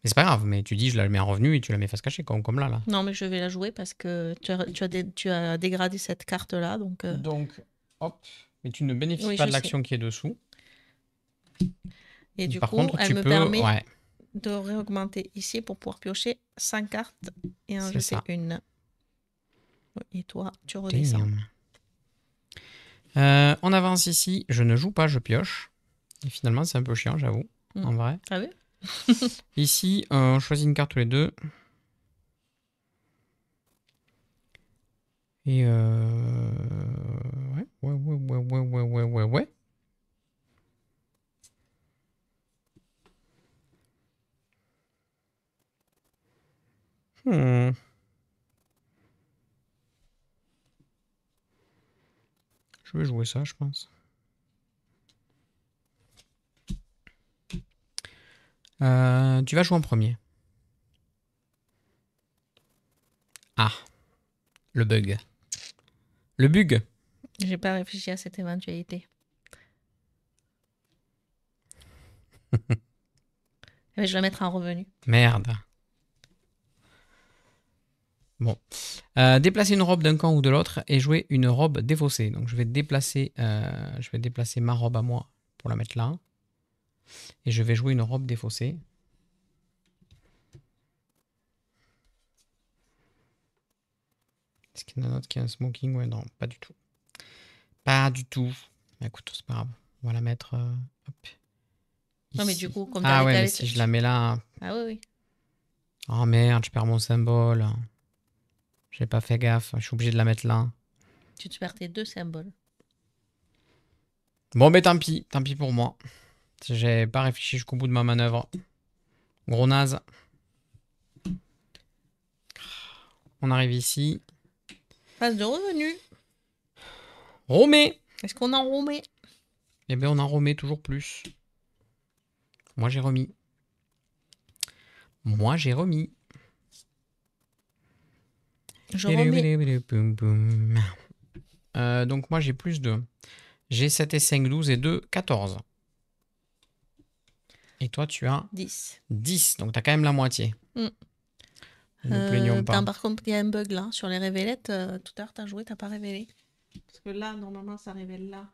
Mais c'est pas grave, mais tu dis je la mets en revenu et tu la mets face cachée, comme là. Non, mais je vais la jouer parce que tu as dégradé cette carte-là. Donc, hop. Mais tu ne bénéficies Oui, pas je de l'action qui est dessous. Et du Par coup, contre, elle tu me peux... permet Ouais, de réaugmenter ici pour pouvoir piocher 5 cartes et en c'est jeter ça. une. Et toi, tu redescends. Damn. On avance ici. Je ne joue pas, je pioche. Et finalement, c'est un peu chiant, j'avoue. En vrai. Ah oui? Ici, on choisit une carte tous les deux. Et ouais. Je vais jouer ça, je pense. Tu vas jouer en premier. Ah, le bug. Le bug. J'ai pas réfléchi à cette éventualité. Mais je vais la mettre en revenu. Merde. Bon. Déplacer une robe d'un camp ou de l'autre et jouer une robe défaussée. Donc je vais déplacer ma robe à moi pour la mettre là. Et je vais jouer une robe défaussée. Est-ce qu'il y en a un autre qui a un smoking? Ouais, non, pas du tout. Pas du tout. Mais écoute, c'est pas grave. On va la mettre... hop. Non, mais Ici. du coup, comme Ah t'as ouais, décalé, mais si je la mets là... Ah oui, oui. Oh merde, je perds mon symbole. J'ai pas fait gaffe. Je suis obligé de la mettre là. Tu te perds tes 2 symboles. Bon, mais tant pis. Tant pis pour moi. J'ai pas réfléchi jusqu'au bout de ma manœuvre. Gros naze. On arrive ici. Phase de revenu. Romé. Est-ce qu'on en remet? Eh bien, on en remet toujours plus. Moi, j'ai remis. Moi, j'ai remis. Je remets. Donc, moi, j'ai plus de... J'ai 7 et 5, 12 et 2, 14. Et toi, tu as 10. 10. Donc, tu as quand même la moitié. Mm. Ne plaignons pas. Par contre, il y a un bug là. Sur les révélettes, tout à l'heure, tu as joué, tu n'as pas révélé. Parce que là, normalement, ça révèle là.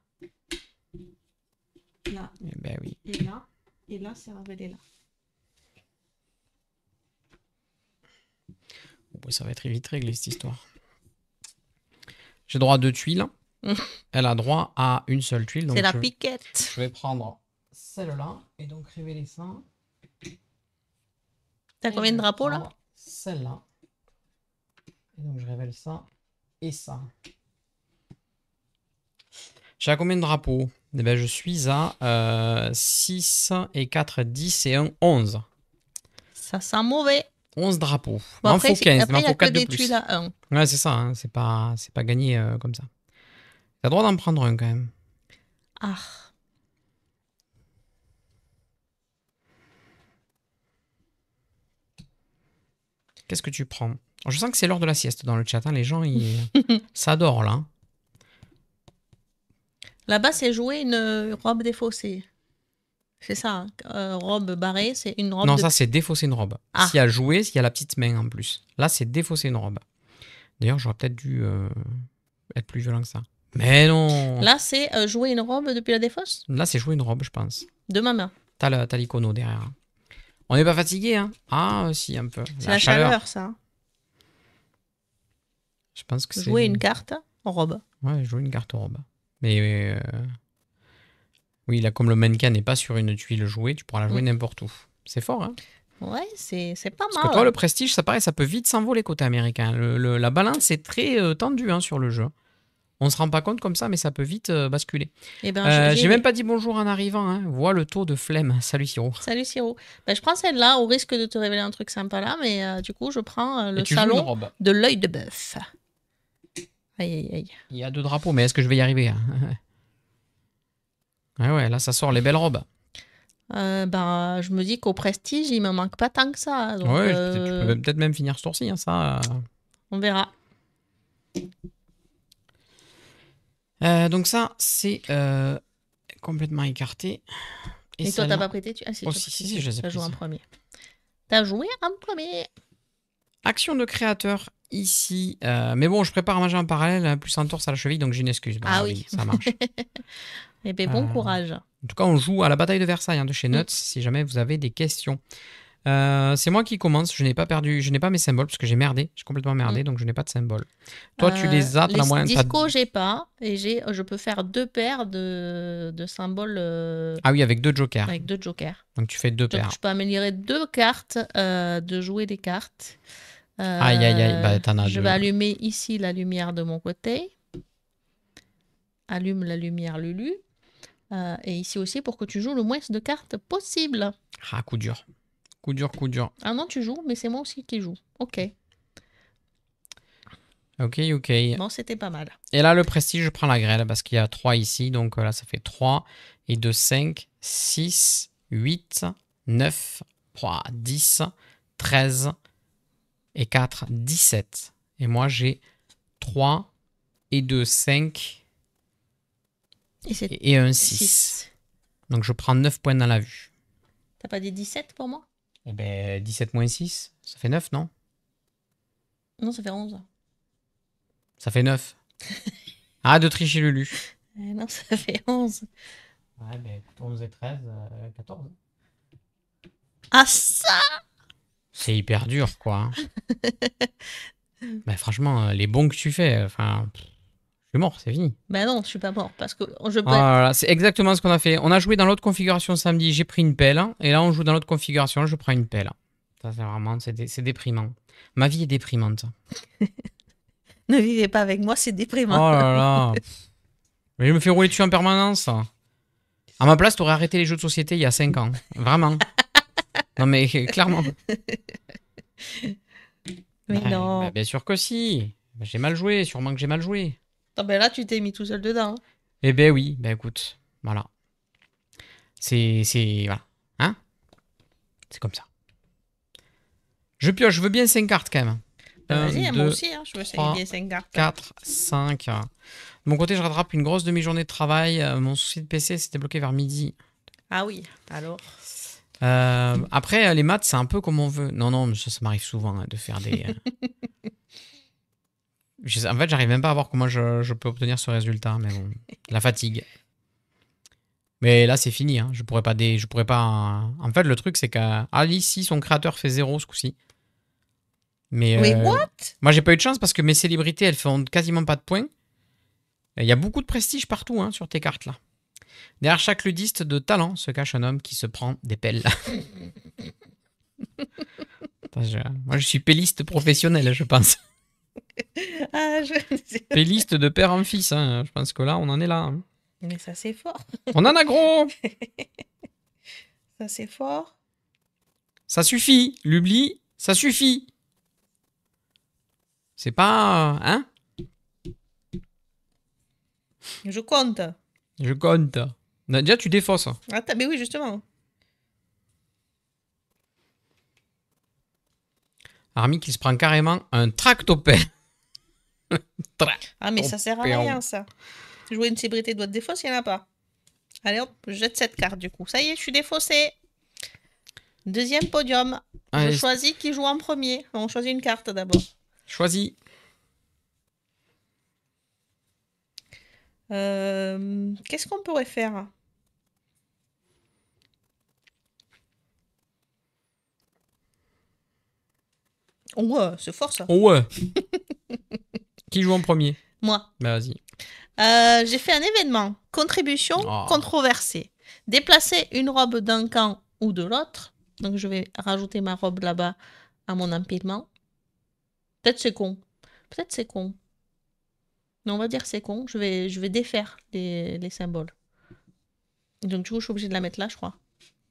Là. Eh ben oui. Et là. Et là, c'est révélé là. Bon, ça va être vite réglé, cette histoire. J'ai droit à 2 tuiles. Elle a droit à une seule tuile. C'est la piquette. Je vais prendre celle-là et donc révéler ça. T'as combien de drapeaux là? Celle-là. Et donc je révèle ça et ça. J'ai à combien de drapeaux? Eh ben, je suis à 6 et 4, 10 et 1, 11. Ça sent mauvais. 11 drapeaux. Bon, après, faut 15, après, il faut 4 de des plus. tuiles à 1. Ouais, c'est ça, hein, c'est pas gagné comme ça. T'as le droit d'en prendre un quand même. Ah. Qu'est-ce que tu prends? Je sens que c'est l'heure de la sieste dans le chat. Hein. Les gens, ça dort là. Là-bas, c'est jouer une robe défaussée. C'est ça. Hein. Robe barrée, c'est une robe. Non, ça, c'est défausser une robe. Ah. S'il y a joué, s'il y a la petite main en plus. Là, c'est défausser une robe. D'ailleurs, j'aurais peut-être dû être plus violent que ça. Mais non. Là, c'est jouer une robe depuis la défausse? Là, c'est jouer une robe, je pense. De ma main. T'as l'icono derrière. On n'est pas fatigué, hein? Ah, si, un peu. C'est la chaleur, ça. Je pense que c'est... Jouer une carte en robe. Ouais, jouer une carte en robe. Mais oui, là, comme le mannequin n'est pas sur une tuile jouée, tu pourras la jouer n'importe où. C'est fort, hein? Ouais, c'est pas mal. Parce que toi, le prestige, ça paraît, ça peut vite s'envoler côté américain. La balance est très tendue hein, sur le jeu. On se rend pas compte comme ça, mais ça peut vite basculer. Eh ben, j'ai même pas dit bonjour en arrivant. Hein. Vois le taux de flemme. Salut Siro. Salut Siro. Ben, je prends celle-là au risque de te révéler un truc sympa là, mais du coup, je prends le salon de l'œil de bœuf. Aïe, aïe, aïe. Il y a 2 drapeaux, mais est-ce que je vais y arriver? Ouais, là, ça sort les belles robes. Ben, je me dis qu'au prestige, il me manque pas tant que ça. Donc, ouais, tu peux peut-être même finir ce tour-ci, hein, ça. On verra. Donc ça, c'est complètement écarté. Et toi, t'as pas prêté? Ah, si, si, je les ai T'as joué en premier. T'as joué en premier. Action de créateur ici. Mais bon, je prépare à manger en parallèle, plus un torse à la cheville, donc j'ai une excuse. Ah oui. Ça marche. Eh bien, bon courage. En tout cas, on joue à la bataille de Versailles hein, de chez Nuts, si jamais vous avez des questions. C'est moi qui commence. Je n'ai pas mes symboles parce que j'ai merdé. J'ai complètement merdé, donc je n'ai pas de symboles. Toi, tu les as. Les discos, j'ai pas. Et je peux faire 2 paires de symboles. Ah oui, avec 2 jokers. Avec 2 jokers. Donc tu fais 2 paires. Je peux améliorer 2 cartes, de jouer des cartes. Aïe, aïe, aïe. Bah, t'en as 2. Je vais allumer ici la lumière de mon côté. Allume la lumière Lulu. Et ici aussi pour que tu joues le moins de cartes possible. Ah, coup dur. Coup dur. Ah non, tu joues, mais c'est moi aussi qui joue. Ok. Ok. Bon, c'était pas mal. Et là, le prestige, je prends la grêle parce qu'il y a 3 ici. Donc là, ça fait 3 et 2, 5, 6, 8, 9, 10, 13 et 4, 17. Et moi, j'ai 3 et 2, 5 et un 6. Donc, je prends 9 points dans la vue. T'as pas dit 17 pour moi? Eh ben, 17 moins 6, ça fait 9, non? Non, ça fait 11. Ça fait 9. Ah, de tricher Lulu. Non, ça fait 11. Ouais, ben 11 et 13, 14. Ah, ça! C'est hyper dur, quoi. Ben, franchement, les bons que tu fais, enfin... Je suis mort, c'est fini. Ben non, je suis pas mort parce que je peux. Voilà, c'est exactement ce qu'on a fait. On a joué dans l'autre configuration samedi, j'ai pris une pelle. Et là, on joue dans l'autre configuration, je prends une pelle. Ça, c'est vraiment, c'est déprimant. Ma vie est déprimante. Ne vivez pas avec moi, c'est Oh déprimant. là là. Mais je me fais rouler dessus en permanence. À ma place, t'aurais arrêté les jeux de société il y a 5 ans. Vraiment. Non mais clairement. Mais Bah, non. bien sûr que si. Bah, j'ai mal joué, sûrement que j'ai mal joué. Ah ben là, tu t'es mis tout seul dedans. Eh ben oui, ben écoute, voilà. Voilà. Hein? C'est comme ça. Je pioche, je veux bien 5 cartes quand même. Ben 1, vas-y, moi 2, aussi, hein, je veux essayer 3, bien 5 cartes. 4, 5. De mon côté, je rattrape une grosse demi-journée de travail. Mon souci de PC s'était bloqué vers midi. Ah oui, alors. Après, les maths, c'est un peu comme on veut. Non, non, mais ça m'arrive souvent de faire des... En fait, j'arrive même pas à voir comment je peux obtenir ce résultat, mais bon, la fatigue. Mais là, c'est fini. Hein. Je pourrais pas. Je pourrais pas. En fait, le truc, c'est qu'Alice, son créateur fait 0 ce coup-ci. Mais what? moi, j'ai pas eu de chance parce que mes célébrités, elles font quasiment pas de points. Il y a beaucoup de prestige partout hein, sur tes cartes là. Derrière chaque ludiste de talent se cache un homme qui se prend des pelles. Moi, je suis péliste professionnel, je pense. Ah, Péliste de père en fils. Hein. Je pense que là, on en est là. Hein. Mais ça, c'est fort. On en a gros. Ça, c'est fort. Ça suffit. L'oubli, ça suffit. C'est pas... Hein? Je compte. Je compte. Nadia, tu défausses. Attends, mais oui, justement. Armi qui se prend carrément un tractopelle. Ah, mais ça sert à rien, ça. Jouer une célébrité doit être défausse, il n'y en a pas. Allez hop, je jette cette carte du coup. Ça y est, je suis défaussé. Deuxième podium. Allez. Je choisis qui joue en premier. On choisit une carte d'abord. Choisis. Qu'est-ce qu'on pourrait faire? Oh, ouais, c'est fort ça. Oh ouais. Qui joue en premier? Moi. Bah vas-y. J'ai fait un événement. Contribution Oh. controversée. Déplacer une robe d'un camp ou de l'autre. Donc je vais rajouter ma robe là-bas à mon empilement. Peut-être c'est con. Peut-être c'est con. Non, on va dire c'est con. Je vais défaire les symboles. Donc du coup, je suis obligée de la mettre là, je crois.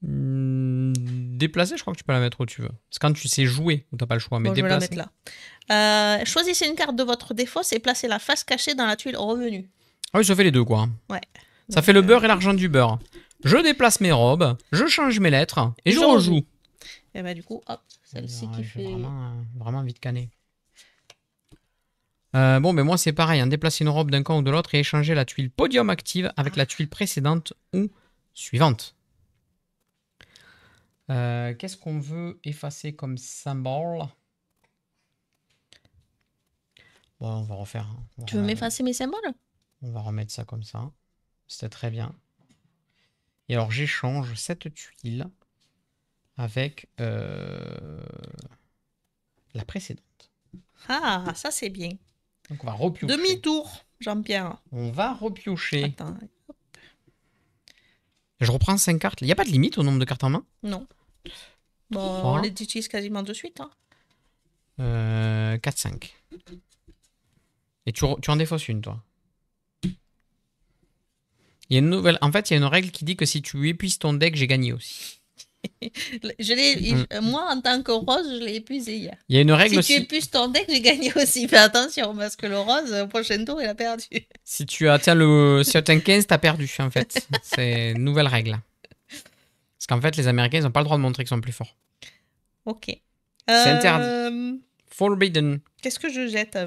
Déplacer, je crois que tu peux la mettre où tu veux. C'est quand tu sais jouer où t'as pas le choix. Mais Bon, je vais déplacer. la mettre là. Choisissez une carte de votre défausse et placez la face cachée dans la tuile revenu. Ah oui, ça fait les deux quoi. Ouais. Ça Donc, fait le beurre et l'argent du beurre. Je déplace mes robes, je change mes lettres et je rejoue. Et bah du coup, hop, celle-ci qui fait... Vraiment vite canner. Bon, mais moi c'est pareil, hein, déplacer une robe d'un camp ou de l'autre et échanger la tuile podium active avec la tuile précédente ou suivante. Qu'est-ce qu'on veut effacer comme symbole? Bon, on va refaire. Tu veux m'effacer mes symboles? On va remettre ça comme ça. C'était très bien. Et alors j'échange cette tuile avec la précédente. Ah, ça c'est bien. Donc on va repiocher. Demi-tour, Jean-Pierre. On va repiocher. Attends. Je reprends 5 cartes. Il n'y a pas de limite au nombre de cartes en main? Non. Bon, on les utilise quasiment de suite. Hein. 4-5. Et tu en défausses une, toi. Il y a une nouvelle... En fait, il y a une règle qui dit que si tu épuises ton deck, j'ai gagné aussi. Moi, en tant que rose, je l'ai épuisé hier. Il y a une règle si tu épuises ton deck, j'ai gagné aussi. Fais attention, parce que le rose, au prochain tour, il a perdu. Si tu atteins 15, t'as perdu, en fait. C'est une nouvelle règle. Parce qu'en fait, les Américains, ils n'ont pas le droit de montrer qu'ils sont plus forts. Ok. C'est interdit. Forbidden. Qu'est-ce que je jette?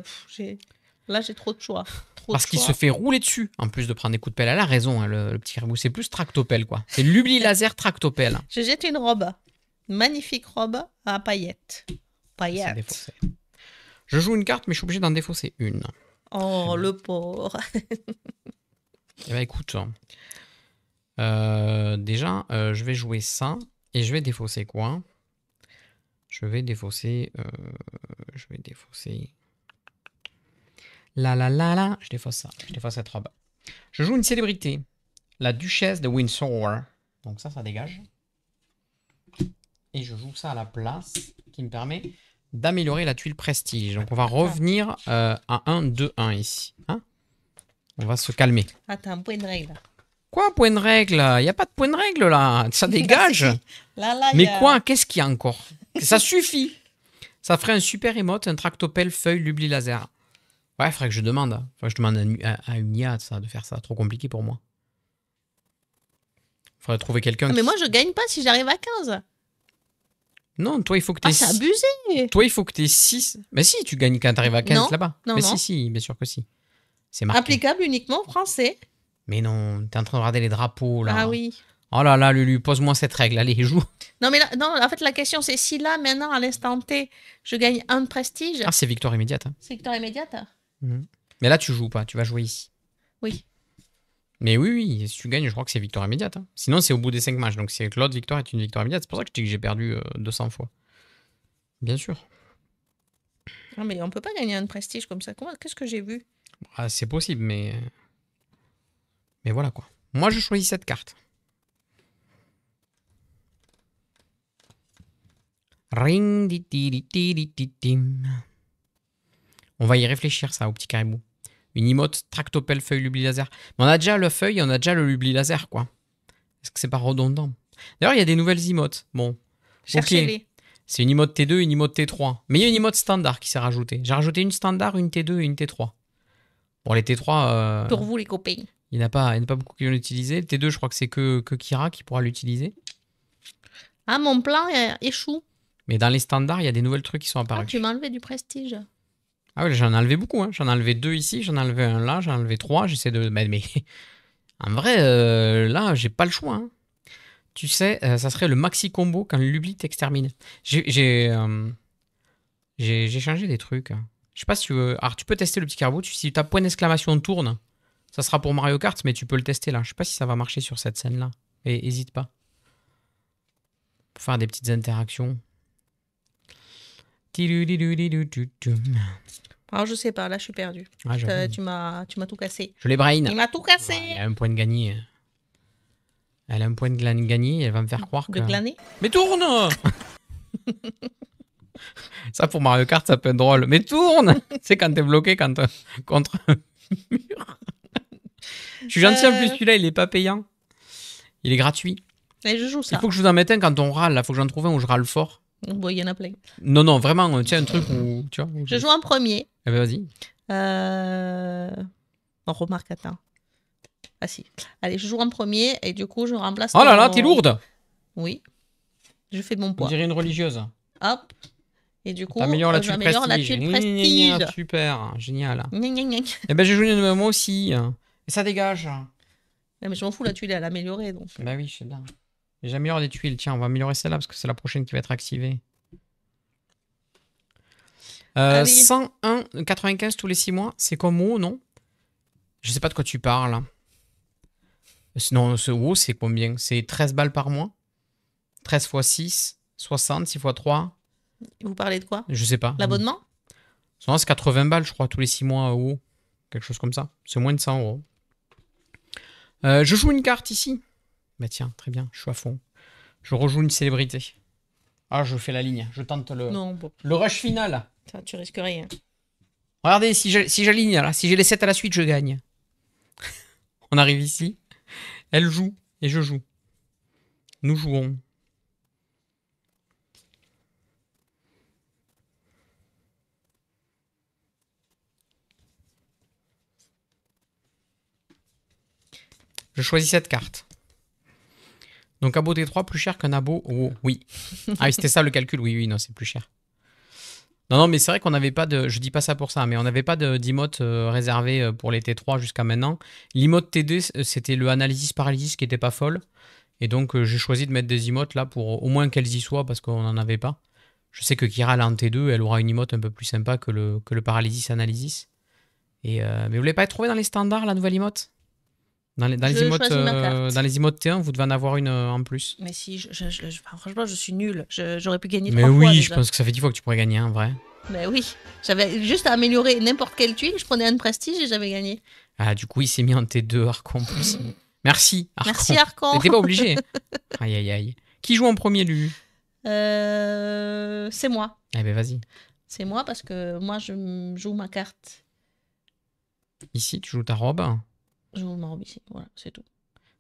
Là, j'ai trop de choix. Parce qu'il se fait rouler dessus, en plus de prendre des coups de pelle. Elle a raison, hein, le petit caribou. C'est plus tractopelle, quoi. C'est l'ubli laser tractopelle. Je jette une robe. Une magnifique robe à paillettes. Paillettes. Je joue une carte, mais je suis obligé d'en défausser une. Oh, le pauvre. Eh ben, écoute. Déjà, je vais jouer ça. Et je vais défausser quoi? Je vais défausser... La. Je défausse ça. Je défausse cette robe. Je joue une célébrité. La duchesse de Windsor. Donc ça dégage. Et je joue ça à la place. Qui me permet d'améliorer la tuile prestige. Donc on va revenir à 1, 2, 1 ici. Hein, on va se calmer. Attends, point de règle. Quoi, point de règle? Il n'y a pas de point de règle là. Ça dégage. Là, Mais quoi? Qu'est-ce qu'il y a encore? Ça suffit. Ça ferait un super emote, un tractopelle feuille l'ubli laser. Ouais, il faudrait que je demande. Enfin, je demande à une IA ça, de faire ça. Trop compliqué pour moi. Il faudrait trouver quelqu'un. Mais moi, je gagne pas si j'arrive à 15. Non, toi, il faut que tu aies. Ah, c'est abusé. Toi, il faut que tu aies 6. Mais si, tu gagnes quand tu arrives à 15 là-bas. Non, Mais non. si, bien sûr que si. C'est marqué. Applicable uniquement aux Français. Mais non, t'es en train de regarder les drapeaux là. Ah oui. Oh là là, Lulu, pose-moi cette règle. Allez, joue. Non, mais là, non, en fait, la question, c'est si là, maintenant, à l'instant T, je gagne 1 de prestige, Ah, c'est victoire immédiate. Hein. c'est victoire immédiate. Mhm. Mais là, tu joues pas. Tu vas jouer ici. Oui. Mais oui, si tu gagnes, je crois que c'est victoire immédiate. Hein. Sinon, c'est au bout des 5 matchs. Donc, c'est que l'autre victoire est une victoire immédiate. C'est pour ça que je dis que j'ai perdu 200 fois. Bien sûr. Non, mais on peut pas gagner 1 de prestige comme ça. Qu'est-ce que j'ai vu? Ah, c'est possible, mais voilà quoi. Moi, je choisis cette carte. Ring di di di di di di dim. On va y réfléchir ça au petit caribou. Une emote tractopelle feuille lubli laser. Mais on a déjà le feuille, on a déjà le lubli laser quoi. Est-ce que c'est pas redondant? D'ailleurs, il y a des nouvelles emotes. Bon, Cherchez-les. c'est une emote T2, une emote T3. Mais il y a une emote standard qui s'est rajoutée. J'ai rajouté une standard, une T2 et une T3. Bon, les T3... Pour vous, les copains. il n'y en a pas beaucoup qui l'ont utilisé. Le T2, je crois que c'est que Kira qui pourra l'utiliser. Ah, mon plan échoue. Mais dans les standards, il y a des nouvelles trucs qui sont Ah, apparus. tu m'as enlevé du prestige. Ah oui, j'en ai enlevé beaucoup. Hein. J'en ai enlevé 2 ici, j'en ai enlevé 1 là, j'en ai enlevé 3. J'essaie de... Mais en vrai, là, j'ai pas le choix. Hein. Tu sais, ça serait le maxi combo quand l'Ubli t'extermine. J'ai changé des trucs. Je sais pas si tu veux... Alors, tu peux tester le petit caribou. Si ta point d'exclamation tourne, ça sera pour Mario Kart, mais tu peux le tester là. Je sais pas si ça va marcher sur cette scène-là. Et hésite pas. Pour faire des petites interactions. Alors, je sais pas, là, je suis perdue. Ah, Tu m'as tout cassé. je l'ai brain. Il m'a tout cassé. Elle a un point de gagné. Elle a un point de gagné. Elle va me faire croire que... De glaner. Mais tourne. Ça, pour Mario Kart, ça peut être drôle. Mais tourne. C'est quand t'es bloqué contre un mur. Je suis gentil en plus, celui-là, il est pas payant. Il est gratuit. Et je joue ça. Il faut que je vous en mette un quand on râle. Il faut que j'en trouve un où je râle fort. Bon, il y en a plein. Non, vraiment, tu sais, un truc où... Tu vois, où Je joue en premier. Eh ben, vas-y. On remarque, attends. Ah si. Allez, je joue en premier et du coup, je remplace... Oh là là, t'es lourde. Oui. Je fais de mon On poids. dirait une religieuse. Hop. Et du coup, T'améliores la tuile j'améliore la prestige. tuile prestige. Super, génial. Gna, gna, gna. Eh ben, j'ai joué une moi aussi. Et ça dégage. Ouais, mais je m'en fous, la tuile, elle est améliorée. Donc. Bah oui, je sais bien. J'améliore les tuiles. Tiens, on va améliorer celle-là parce que c'est la prochaine qui va être activée. 101, 95 tous les 6 mois. C'est comme WoW, non? Je sais pas de quoi tu parles. Non, ce WoW, c'est combien? C'est 13 balles par mois? 13 x 6, 60, 6 x 3. Vous parlez de quoi? Je sais pas. L'abonnement? Sinon, c'est 80 balles, je crois, tous les 6 mois WoW. Quelque chose comme ça. C'est moins de 100 euros. Je joue une carte ici. Bah tiens, très bien, je suis à fond. Je rejoue une célébrité. Ah, je fais la ligne. Je tente Non, bon. le rush final. Ça, tu risques rien. Regardez, si j'aligne, là, si j'ai les 7 à la suite, je gagne. On arrive ici. Elle joue et je joue. Nous jouons. Je choisis cette carte. Donc abo T3 plus cher qu'un abo WoW. Oui. Ah oui, c'était ça le calcul. Oui, non, c'est plus cher. Non, mais c'est vrai qu'on n'avait pas de... Je dis pas ça pour ça, mais on n'avait pas d'emote réservé pour les T3 jusqu'à maintenant. L'emote T2, c'était le analysis paralysis qui était pas folle. Et donc j'ai choisi de mettre des emotes là pour au moins qu'elles y soient parce qu'on n'en avait pas. Je sais que Kira là en T2, elle aura une emote un peu plus sympa que le paralysis analysis. Mais vous voulez pas être trouvé dans les standards la nouvelle emote? Dans les emotes T1, vous devez en avoir une en plus. Mais si, franchement, je suis nulle. J'aurais pu gagner Mais 3 fois. oui, déjà. je pense que ça fait 10 fois que tu pourrais gagner, en vrai. Mais oui. J'avais juste à améliorer n'importe quelle tuile, je prenais un prestige et j'avais gagné. Ah, du coup, il s'est mis en T2, Archon. Merci, Archon. Merci, Archon. T'étais pas obligé. Aïe, aïe, aïe. Qui joue en premier, lui? C'est moi. Eh ben vas-y. C'est moi parce que moi, je joue ma carte. Ici, tu joues ta robe. Je joue ma robe ici. Voilà, c'est tout.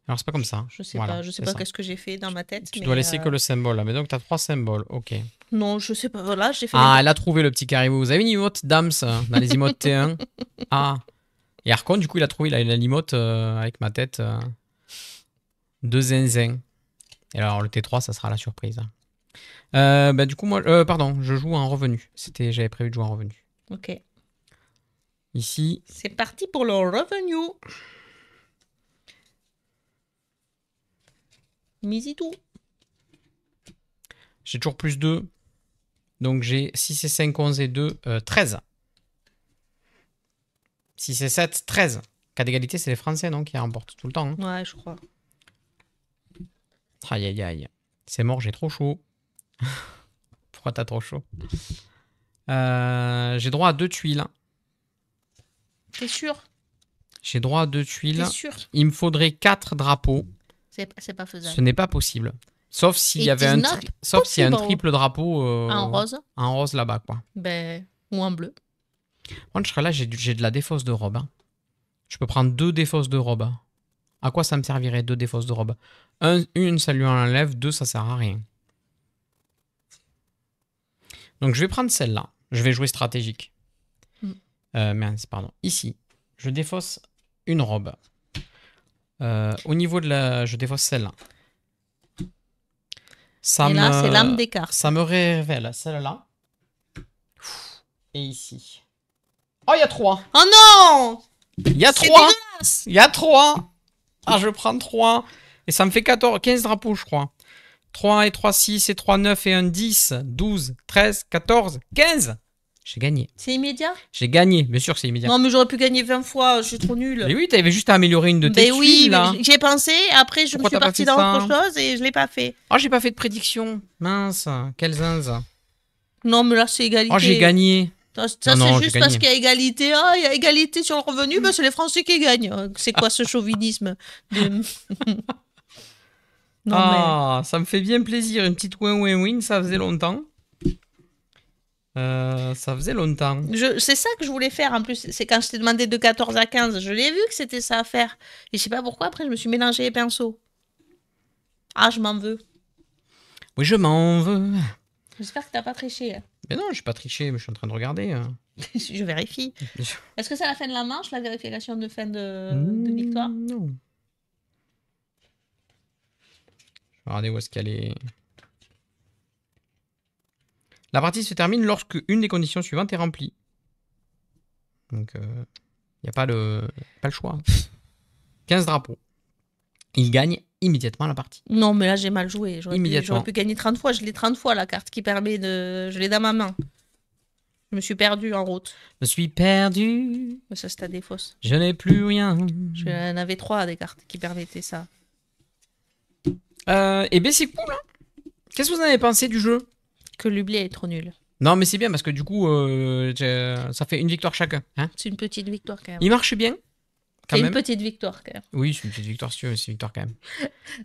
Alors, c'est pas comme ça. Je sais Voilà, pas, je sais c'est pas ça. qu'est-ce que j'ai fait dans ma tête. Tu mais, dois laisser que le symbole là. Mais donc, tu as 3 symboles. Ok. Non, je sais pas. Voilà, j'ai fait Ah, les elle a trouvé le petit caribou. Vous avez une emote Dams dans les emotes T1. Ah. Et Arcon, du coup, il a trouvé la emote avec ma tête de zinzin. Et alors, le T3, ça sera la surprise. Bah, du coup, moi, pardon, je joue en revenu. J'avais prévu de jouer en revenu. Ok. Ici, C'est parti pour le revenu. Misitou. j'ai toujours plus 2. Donc, j'ai 6 et 5, 11 et 2, 13. 6 et 7, 13. Cas d'égalité, c'est les Français, non, qui remportent tout le temps. Hein. Ouais, je crois. Aïe, aïe, aïe. C'est mort, j'ai trop chaud. Pourquoi t'as trop chaud? J'ai droit à 2 tuiles. T'es sûr? J'ai droit à 2 tuiles. T'es sûr? Il me faudrait 4 drapeaux. C'est pas faisable. Ce n'est pas possible. Sauf s'il y avait un, sauf s'il y a un triple drapeau En rose? en rose là-bas, quoi. Ben, ou en bleu. Moi, je serais là, j'ai de la défausse de robe. Hein. Je peux prendre 2 défausses de robe. À quoi ça me servirait 2 défausses de robe? Une, ça lui enlève. 2, ça sert à rien. Donc, je vais prendre celle-là. Je vais jouer stratégique. Mince, pardon. Ici, je défausse une robe. Au niveau de la... Je défausse celle-là. Et là, c'est l'âme des cartes. Ça me révèle celle-là. Et ici. Oh, il y a 3. Oh non! Il y a 3. Il y a 3. Ah, je prends 3. Et ça me fait 15 drapeaux, je crois. 3 et 3, 6 et 3, 9 et 1, 10, 12, 13, 14, 15. J'ai gagné. C'est immédiat? J'ai gagné. Bien sûr que c'est immédiat. Non, mais j'aurais pu gagner 20 fois. Je suis trop nulle. Mais oui, t'avais juste à améliorer une de tes tuiles, là. J'y ai pensé. Après, je me suis partie dans autre chose et je l'ai pas fait. Oh, j'ai pas fait de prédiction. Mince. Quelle zinze. Non, mais là, c'est égalité. Oh, j'ai gagné. Ça, c'est juste parce qu'il y a égalité. Ah, il y a égalité sur le revenu, ben c'est les Français qui gagnent. C'est quoi ce chauvinisme de... Non, ah, ça me fait bien plaisir. Une petite win-win-win, ça faisait longtemps. Ça faisait longtemps. C'est ça que je voulais faire en plus. C'est quand je t'ai demandé de 14 à 15. Je l'ai vu que c'était ça à faire. Et je sais pas pourquoi, après, je me suis mélangé les pinceaux. Ah, je m'en veux. Oui, je m'en veux. J'espère que t'as pas triché. Mais non, je suis pas triché, mais je suis en train de regarder. Je vérifie. Est-ce que c'est à la fin de la manche, la vérification de fin de victoire? Non. Je vais regarder où est-ce qu'elle est. La partie se termine lorsque une des conditions suivantes est remplie. Donc, il n'y a pas le choix. 15 drapeaux. Il gagne immédiatement la partie. Non, mais là, j'ai mal joué. J'aurais pu gagner 30 fois. Je l'ai 30 fois, la carte qui permet de... Je l'ai dans ma main. Je me suis perdu en route. Je suis perdu. Ça, c'est à des fausses. Je n'ai plus rien. J'en avais 3 des cartes qui permettaient ça. Eh bien, c'est cool. Hein. Qu'est-ce que vous en avez pensé du jeu? Que l'oubli est trop nul. Non, mais c'est bien parce que du coup, ça fait une victoire chacun. Hein, c'est une petite victoire quand même. Il marche bien. C'est une petite victoire quand même. Oui, c'est une petite victoire, c'est une victoire quand même.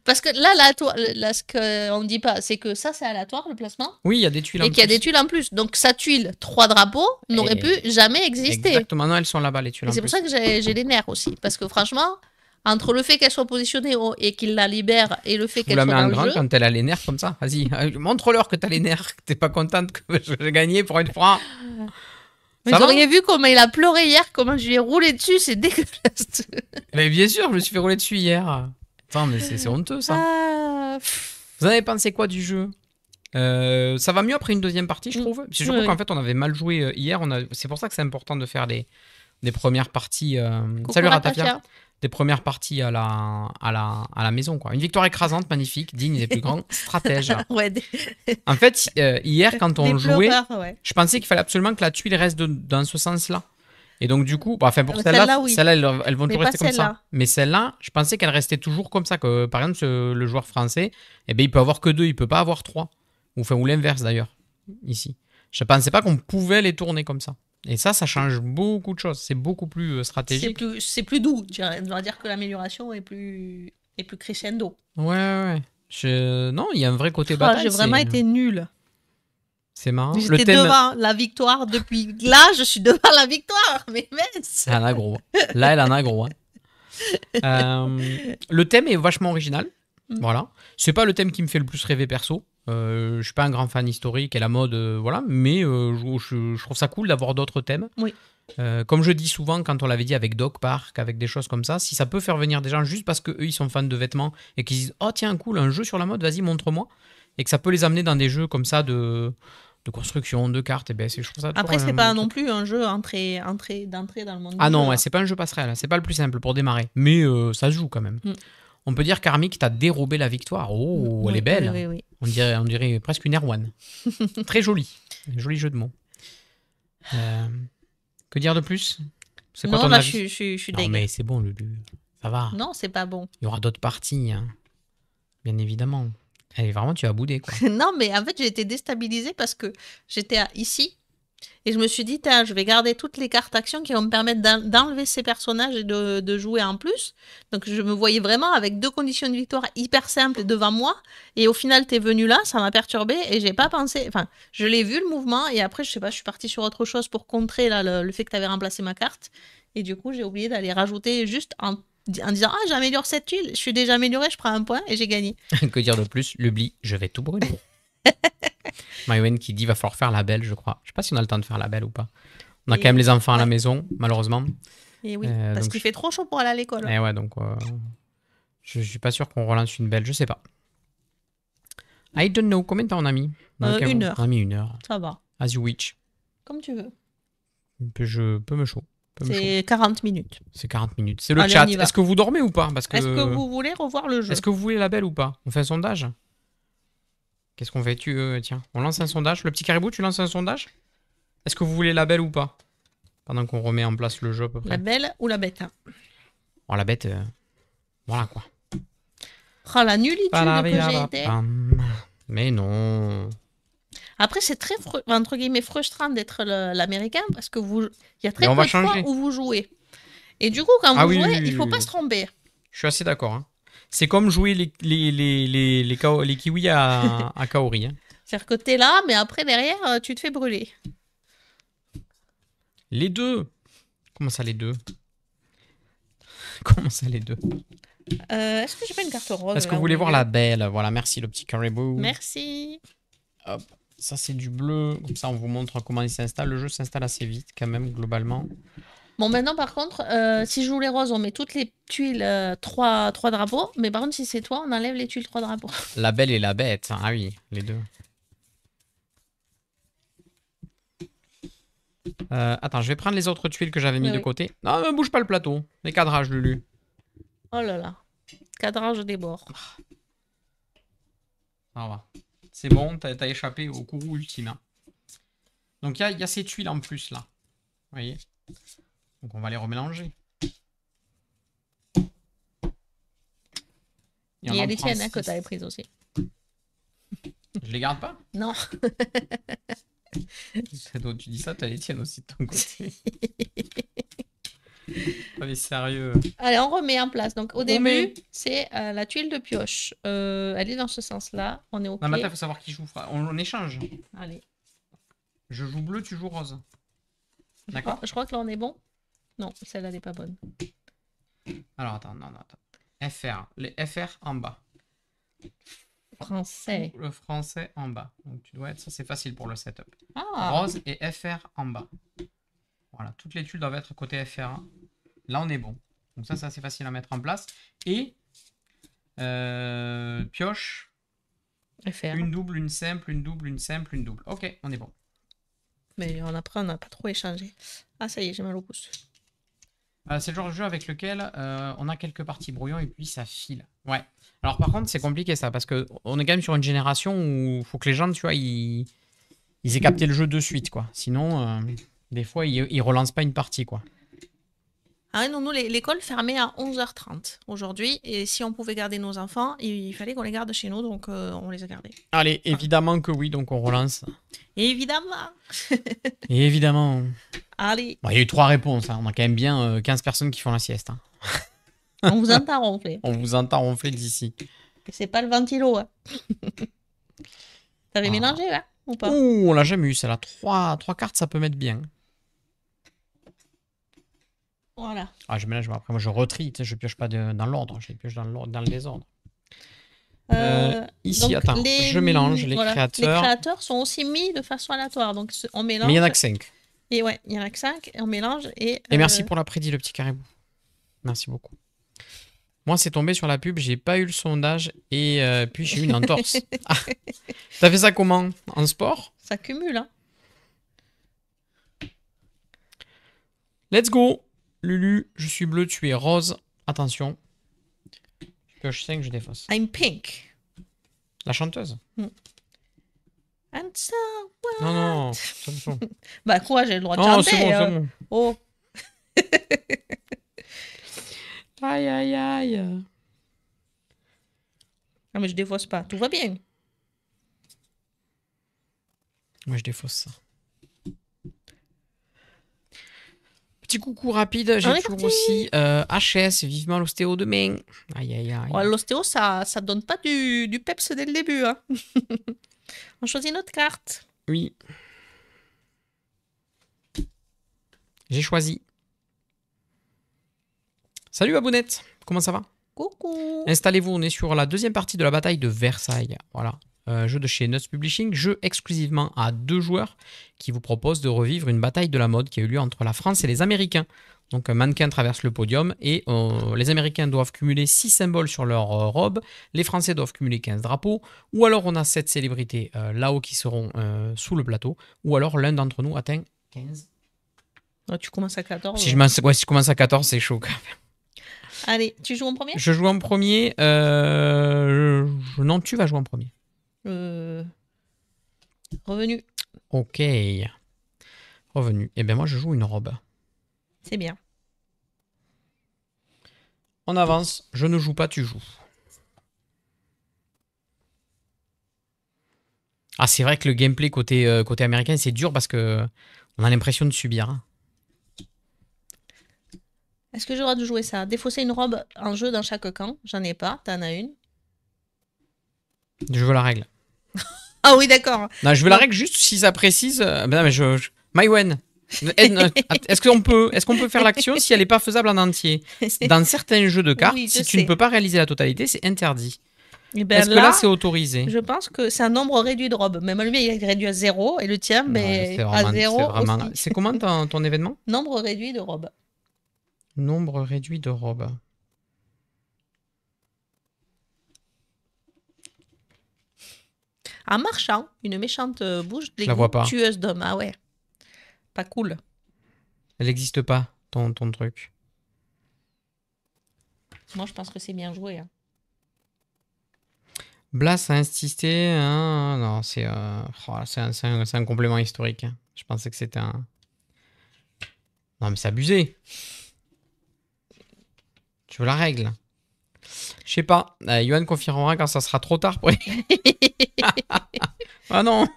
Parce que là ce qu'on ne dit pas, c'est que ça, c'est aléatoire, le placement. Oui, il y a des tuiles en plus. Et qu'il y a des tuiles en plus. Donc, sa tuile, 3 drapeaux, n'aurait pu jamais exister. Exactement, non, elles sont là-bas, les tuiles en plus. C'est pour ça que j'ai les nerfs aussi. Parce que franchement, entre le fait qu'elle soit positionnée et qu'il la libère et le fait qu'elle soit dans le jeu... Tu la mets en grand quand elle a les nerfs comme ça. Vas-y, montre-leur que t'as les nerfs, que t'es pas contente que j'ai gagné pour une fois. Vous auriez vu comment il a pleuré hier, comment je lui ai roulé dessus, c'est dégueulasse. Mais bien sûr, je me suis fait rouler dessus hier. Attends, mais c'est honteux ça. Vous en avez pensé quoi du jeu? Ça va mieux après une deuxième partie, je trouve. Je trouve qu'en fait, on avait mal joué hier. C'est pour ça que c'est important de faire des premières parties. Salut Ratafia. Des premières parties à la maison, quoi. Une victoire écrasante, magnifique, digne des plus grands stratèges. Ouais, En fait, hier, quand on jouait, ouais. je pensais qu'il fallait absolument que la tuile reste dans ce sens-là. Et donc, du coup, pour celle-là, oui. elles vont toujours rester comme ça. Mais celle-là, je pensais qu'elle restait toujours comme ça. Que, par exemple, le joueur français, eh ben, il peut avoir que 2, il peut pas avoir 3. Ou l'inverse, d'ailleurs, ici. Je pensais pas qu'on pouvait les tourner comme ça. Et ça change beaucoup de choses. C'est beaucoup plus stratégique. C'est plus doux. On va dire que l'amélioration est plus crescendo. Ouais. Non, il y a un vrai côté Oh, bataille. j'ai vraiment été nulle. C'est marrant. J'étais devant la victoire depuis... Là, je suis devant la victoire, mais mince. Elle en a gros. Là, elle en a gros. Hein. Le thème est vachement original. Voilà. C'est pas le thème qui me fait le plus rêver perso. Je suis pas un grand fan historique et la mode, voilà. Mais je trouve ça cool d'avoir d'autres thèmes. Oui. Comme je dis souvent, quand on l'avait dit avec Dog Park, avec des choses comme ça, si ça peut faire venir des gens juste parce qu'eux, ils sont fans de vêtements et qu'ils disent « Oh tiens, cool, un jeu sur la mode, vas-y, montre-moi » et que ça peut les amener dans des jeux comme ça de construction, de cartes, et ben, je trouve ça Après, c'est pas non plus un jeu d'entrée dans le monde. Ah non, ouais, c'est pas un jeu passerelle, c'est pas le plus simple pour démarrer, mais ça se joue quand même. On peut dire qu'Armic t'a dérobé la victoire. Oh, elle est belle. Oui. On dirait presque une Erwan. Très jolie. Joli jeu de mots. Que dire de plus? C'est quoi non, ton là, avis? je suis Non, dégueu. mais c'est bon, Lulu. Ça va. Non, c'est pas bon. Il y aura d'autres parties, hein. Bien évidemment. Et vraiment, tu as boudé, quoi. Non, mais en fait, j'ai été déstabilisée parce que j'étais ici et je me suis dit, je vais garder toutes les cartes actions qui vont me permettre d'enlever ces personnages et de jouer en plus. Donc, je me voyais vraiment avec 2 conditions de victoire hyper simples devant moi. Et au final, t'es venu là, ça m'a perturbée et j'ai pas pensé. Enfin, je l'ai vu le mouvement et après, je sais pas, je suis partie sur autre chose pour contrer là, le fait que tu avais remplacé ma carte. Et du coup, j'ai oublié d'aller rajouter juste en disant « Ah, j'améliore cette tuile, je suis déjà améliorée, je prends un point et j'ai gagné. » Que dire de plus? L'oubli, je vais tout brûler. Maïwen qui dit va falloir faire la belle, je crois. Je sais pas si on a le temps de faire la belle ou pas. On a quand même les enfants à la maison, malheureusement. Et oui, parce qu'il fait trop chaud pour aller à l'école. Et ouais, donc je suis pas sûr qu'on relance une belle, je sais pas. I don't know. Combien de temps on a mis? 1 heure. On a mis 1 heure. Ça va. As you wish. Comme tu veux. Je peux me chaud. C'est 40 minutes. C'est 40 minutes. C'est le Allez, chat. on y va. Est-ce que vous dormez ou pas? Est-ce que vous voulez revoir le jeu? Est-ce que vous voulez la belle ou pas? On fait un sondage? Qu'est-ce qu'on fait? Tiens, on lance un sondage. Le petit caribou, tu lances un sondage? Est-ce que vous voulez la belle ou pas? Pendant qu'on remet en place le jeu à peu près. La belle ou la bête? Oh, la bête, voilà quoi. Oh, la nullitude que j'ai été. Mais non. Après, c'est très, entre guillemets, frustrant d'être l'américain parce que il y a très Mais peu de fois où vous jouez. Et du coup, quand vous jouez, il faut pas se tromper. Je suis assez d'accord. Hein. C'est comme jouer les kiwis à Kaori. Hein. C'est-à-dire que t'es là, mais après, derrière, tu te fais brûler. Les deux. Comment ça, les deux? Comment ça, les deux? Est-ce que j'ai pas une carte rose? Est-ce que vous voulez voir la belle? Voilà, merci le petit caribou. Merci. Hop, ça c'est du bleu. Comme ça, on vous montre comment il s'installe. Le jeu s'installe assez vite, quand même, globalement. Bon, maintenant, par contre, si je joue les roses, on met toutes les tuiles 3 drapeaux. Mais par contre, si c'est toi, on enlève les tuiles 3 drapeaux. La belle et la bête. Ah oui, les deux. Attends, je vais prendre les autres tuiles que j'avais mis de côté. Non, ne bouge pas le plateau. Les cadrages, Lulu. Oh là là. Cadrage des bords. Ça va. C'est bon, t'as échappé au courroux ultime. Hein. Donc il y a ces tuiles en plus là. Vous voyez? Donc on va les remélanger. Il y a les tiennes hein, que t'avais prises aussi. Je les garde pas? Non. Tu dis ça, t'as les tiennes aussi de ton côté. Pas des sérieux. Allez, on remet en place. Donc au début, c'est la tuile de pioche. Elle est dans ce sens-là. On est OK. Non, mais attends, il faut savoir qui joue. On échange. Allez. Je joue bleu, tu joues rose. D'accord? Je crois que là, on est bon. Non, celle-là n'est pas bonne. Alors, attends, non, attends. FR. Les FR en bas. Français. Le français en bas. Donc tu dois être... Ça, c'est facile pour le setup. Ah. Rose et FR en bas. Voilà, toutes les tuiles doivent être côté FR1. Là, on est bon. Donc ça, c'est assez facile à mettre en place. Et pioche. FR. Une double, une simple, une double, une simple, une double. Ok, on est bon. Mais après, on n'a pas trop échangé. Ah, ça y est, j'ai mal au pouce. C'est le genre de jeu avec lequel on a quelques parties brouillons et puis ça file. Ouais. Alors par contre, c'est compliqué ça, parce qu'on est quand même sur une génération où il faut que les gens, tu vois, ils aient capté le jeu de suite, quoi. Sinon, des fois, ils relancent pas une partie, quoi. Ah non, nous, l'école fermait à 11h30 aujourd'hui. Et si on pouvait garder nos enfants, il fallait qu'on les garde chez nous, donc on les a gardés. Allez, évidemment que oui, donc on relance. Évidemment. Et évidemment. Allez. Bon, il y a eu 3 réponses, hein. On a quand même bien 15 personnes qui font la sieste. Hein. On vous entend ronfler. On vous entend ronfler d'ici. Et c'est pas le ventilo. Hein. T'avais Ah. mélangé là ou pas? Ouh, on l'a jamais eu, celle-là. Trois cartes, ça peut mettre bien. Voilà. Ah, je mélange, mais après, moi, je retrie, tu sais, je pioche pas dans l'ordre, je les pioche dans le désordre. Ici, Donc, attends, je mélange les voilà, créateurs. Les créateurs sont aussi mis de façon aléatoire. Donc, on mélange. Mais il y en a que 5. Et ouais, il y en a que 5. Et on mélange. Et merci pour l'après-dit, le petit caribou. Merci beaucoup. Moi, c'est tombé sur la pub, j'ai pas eu le sondage et puis j'ai eu une entorse. Ah, t'as fait ça comment? En sport? Ça cumule, hein. Let's go! Lulu, je suis bleu, tu es rose. Attention. Je pioche 5, je défausse. I'm pink. La chanteuse? And so Non, non, attention. Bah quoi, j'ai le droit de Oh, chanter. c'est bon, c'est bon. Oh. Aïe, aïe, aïe. Non mais je défausse pas, tout va bien. Moi, je défausse ça. Petit coucou rapide, j'ai toujours aussi HS, vivement l'ostéo demain. Aïe, aïe, aïe. Ouais, l'ostéo, ça donne pas du peps dès le début. Hein. On choisit notre carte. Oui. J'ai choisi. Salut Abounette, comment ça va? Coucou. Installez-vous, on est sur la deuxième partie de la bataille de Versailles. Voilà. Jeu de chez Nuts Publishing, jeu exclusivement à 2 joueurs qui vous propose de revivre une bataille de la mode qui a eu lieu entre la France et les Américains. Donc un mannequin traverse le podium et les Américains doivent cumuler 6 symboles sur leur robe, les Français doivent cumuler 15 drapeaux, ou alors on a 7 célébrités là-haut qui seront sous le plateau, ou alors l'un d'entre nous atteint 15. Oh, tu commences à 14. Si je commence à 14, c'est chaud quand même. Allez, tu joues en premier? Je joue en premier. Non, tu vas jouer en premier. Revenu. Ok. Revenu. Eh bien, moi, je joue une robe. C'est bien. On avance. Je ne joue pas, tu joues. Ah, c'est vrai que le gameplay côté américain, c'est dur parce que on a l'impression de subir. Hein. Est-ce que j'ai le droit de jouer ça? Défausser une robe en jeu dans chaque camp? J'en ai pas. T'en as une? Je veux la règle. Ah oui, d'accord. Non, je veux la règle juste si ça précise. Non, mais Maïwen. Est-ce qu'on peut faire l'action si elle n'est pas faisable en entier? Dans certains jeux de cartes, Oui, si tu ne peux pas réaliser la totalité, c'est interdit. Et ben Est-ce que là, c'est autorisé? Je pense que c'est un nombre réduit de robes. Même lui, il est réduit à 0 et le tien, mais à 0 aussi. C'est comment ton événement? Nombre réduit de robes. Nombre réduit de robes. En marchant, une méchante bouche Je la vois pas. tueuse d'hommes. Ah ouais. Pas cool. Elle n'existe pas, ton truc. Moi, je pense que c'est bien joué. Hein. Blas a insisté. Hein, non, c'est un complément historique. Hein. Je pensais que c'était un... Non, mais c'est abusé. Tu veux la règle? Je sais pas. Yohan confirmera quand ça sera trop tard pour... Ah non.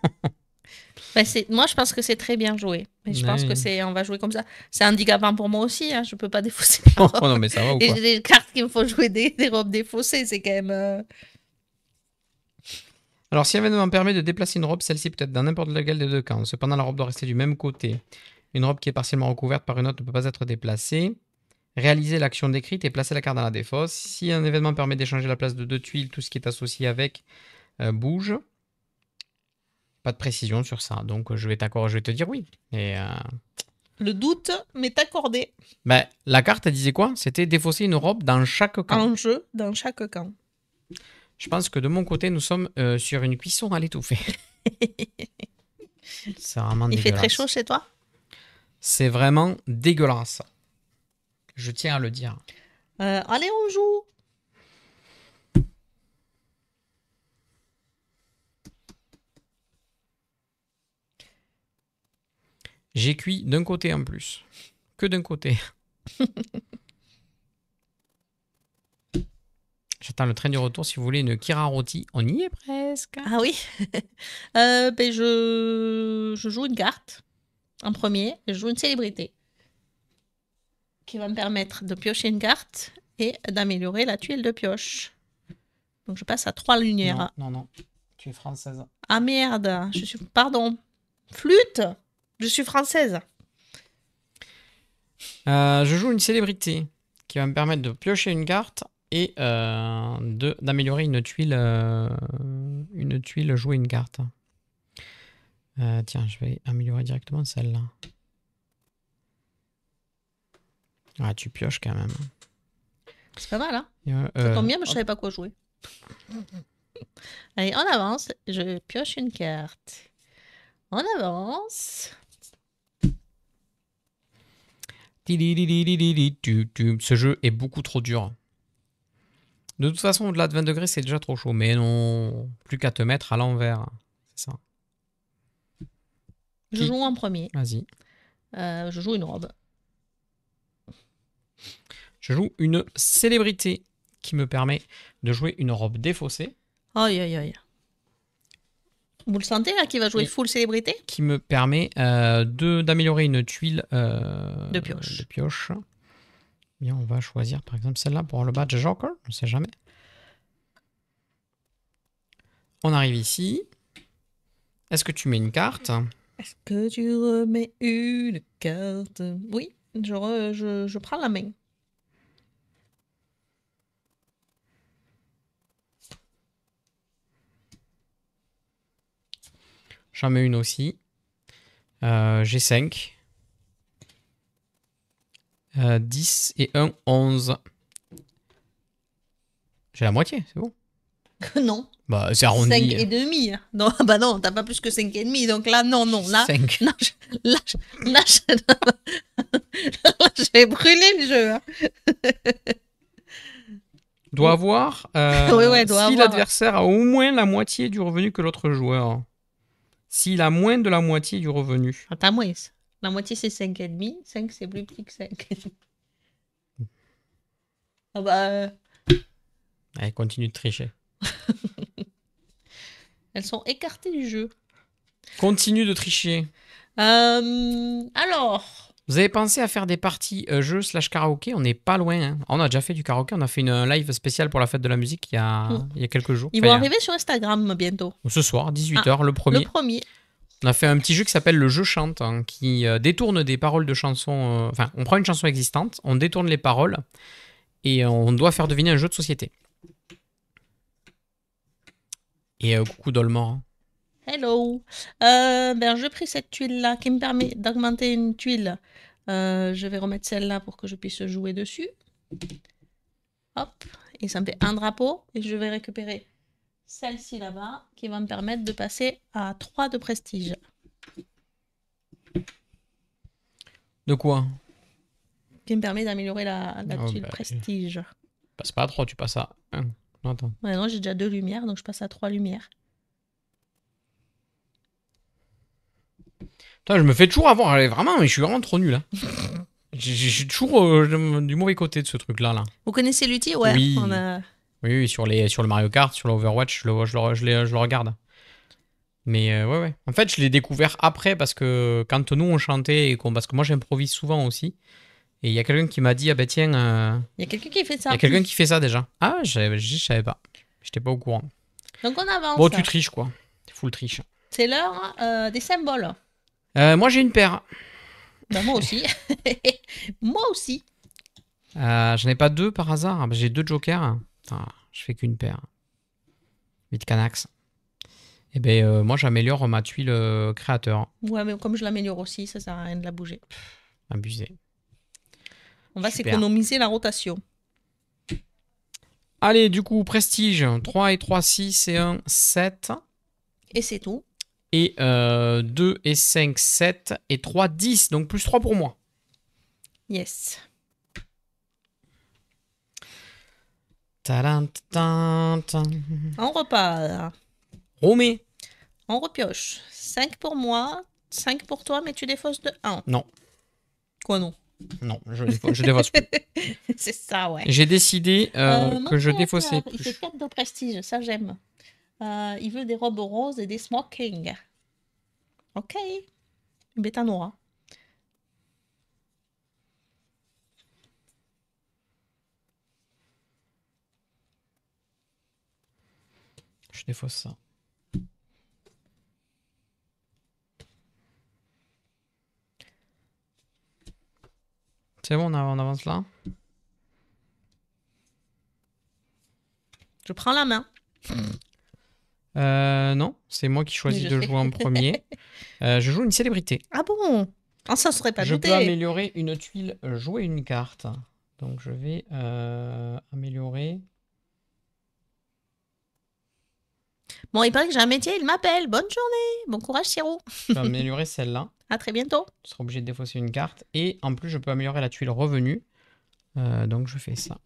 Ben moi, je pense que c'est très bien joué. Mais je pense que on va jouer comme ça. C'est handicapant pour moi aussi. Hein. Je peux pas défausser. Oh non, mais ça va ou quoi? Et j'ai des cartes qu'il me faut jouer des robes défaussées. C'est quand même... Alors, si un événement permet de déplacer une robe, celle-ci peut être dans n'importe lequel des deux camps. Cependant, la robe doit rester du même côté. Une robe qui est partiellement recouverte par une autre ne peut pas être déplacée. Réaliser l'action décrite et placer la carte dans la défausse. Si un événement permet d'échanger la place de 2 tuiles, tout ce qui est associé avec bouge. Pas de précision sur ça, donc je vais te dire oui. Et Le doute m'est accordé. Ben, la carte, elle disait quoi? C'était défausser une robe dans chaque camp. En jeu, dans chaque camp. Je pense que de mon côté, nous sommes sur une cuisson à l'étouffer. C'est vraiment dégueulasse. Il fait très chaud chez toi? C'est vraiment dégueulasse. Je tiens à le dire. Allez, on joue. J'ai cuit d'un côté en plus. Que d'un côté. J'attends le train du retour. Si vous voulez une Kira rôti, on y est presque. Ah oui. Ben je joue une carte en premier. Je joue une célébrité qui va me permettre de piocher une carte et d'améliorer la tuile de pioche. Donc je passe à 3 lumières. Non, non, non. Tu es française. Ah merde, Pardon. Flûte. Je suis française. Je joue une célébrité qui va me permettre de piocher une carte et d'améliorer une tuile, jouer une carte. Tiens, je vais améliorer directement celle-là. Ah, tu pioches quand même. C'est pas mal, hein? Ça tombe bien, mais je savais pas quoi jouer. Allez, on avance. Je pioche une carte. On avance. Ce jeu est beaucoup trop dur. De toute façon, au-delà de 20 degrés, c'est déjà trop chaud. Mais non, plus qu'à te mettre à l'envers. C'est ça. Je joue en premier. Vas-y. Je joue une robe. Je joue une célébrité qui me permet de jouer une robe défaussée. Aïe, aïe, aïe. Vous le sentez là, qui va jouer full célébrité? Qui me permet d'améliorer une tuile de pioche. Bien, on va choisir par exemple celle-là pour le badge Joker. On ne sait jamais. On arrive ici. Est-ce que tu mets une carte? Est-ce que tu remets une carte? Oui, je prends la main. J'en mets une aussi. J'ai 5. 10 et 1, 11. J'ai la moitié, c'est bon? Non. Bah, c'est arrondi. 5 et demi. Non, bah non, t'as pas plus que 5 et demi. Donc là, non. Là, 5. Non, là, je vais brûler le jeu. Hein. Doit avoir si l'adversaire a au moins la moitié du revenu que l'autre joueur. S'il a moins de la moitié du revenu. Attends, moi, la moitié c'est 5 et demi. 5 c'est plus petit que 5. Ah bah... Allez, continue de tricher. Elles sont écartées du jeu. Continue de tricher. Alors... Vous avez pensé à faire des parties jeux / karaoké? On n'est pas loin. Hein. On a déjà fait du karaoké. On a fait une live spéciale pour la fête de la musique il y a quelques jours. Ils vont arriver sur Instagram bientôt. Ce soir, 18h, le premier. Le premier. On a fait un petit jeu qui s'appelle le jeu chante, hein, qui détourne des paroles de chansons. Enfin, on prend une chanson existante, on détourne les paroles et on doit faire deviner un jeu de société. Et coucou Dolmor. Hello. J'ai pris cette tuile-là qui me permet d'augmenter une tuile. Je vais remettre celle-là pour que je puisse jouer dessus. Hop. Et ça me fait un drapeau. Et je vais récupérer celle-ci là-bas qui va me permettre de passer à 3 de prestige. De quoi? Qui me permet d'améliorer la tuile prestige. Passe pas à 3, tu passes à 1. Non, attends. Ouais, non, j'ai déjà 2 lumières, donc je passe à 3 lumières. Putain, je me fais toujours avoir. Vraiment, mais je suis vraiment trop nul. Hein. Je suis toujours du mauvais côté de ce truc-là. Là. Vous connaissez l'outil? Ouais. Oui. Oui, sur le Mario Kart, sur l'Overwatch, je le regarde. Mais ouais. En fait, je l'ai découvert après parce que quand nous on chantait, parce que moi j'improvise souvent aussi. Et il y a quelqu'un qui m'a dit, ah ben tiens... Il y a quelqu'un qui fait ça. Il y a quelqu'un qui fait ça déjà. Ah, je savais pas. J'étais pas au courant. Donc on avance. Bon, tu triches quoi. Full triche. C'est l'heure des symboles. Moi j'ai une paire. Bah, moi aussi. Moi aussi. J'en ai pas 2 par hasard. J'ai 2 jokers. Putain, je fais qu'une paire. 8 Canax. Et ben moi j'améliore ma tuile créateur. Ouais, mais comme je l'améliore aussi, ça sert à rien de la bouger. Abusé. On va s'économiser la rotation. Allez, du coup, prestige. 3 et 3, 6 et 1, 7. Et c'est tout. Et 2 et 5, 7 et 3, 10. Donc plus 3 pour moi. Yes. On repart. Romé. On repioche. 5 pour moi, 5 pour toi, mais tu défausses de 1. Non. Quoi non? Non, je défausse plus. C'est ça, ouais. J'ai décidé que je défaussais plus. Il fait 4 de prestige, ça j'aime. Il veut des robes roses et des smokings. Ok. Bêta noire. défausse ça. C'est bon, on avance là. Je prends la main. Non, c'est moi qui choisis Mais de je jouer en premier. Je joue une célébrité. Ah bon? Ah, ça serait pas Je douté. peux améliorer une tuile, jouer une carte. Donc je vais améliorer. Bon, il paraît que j'ai un métier, il m'appelle. Bonne journée. Bon courage, Sirou. Je peux améliorer celle-là. À très bientôt. Je serai obligé de défausser une carte. Et en plus, je peux améliorer la tuile revenu. Donc je fais ça.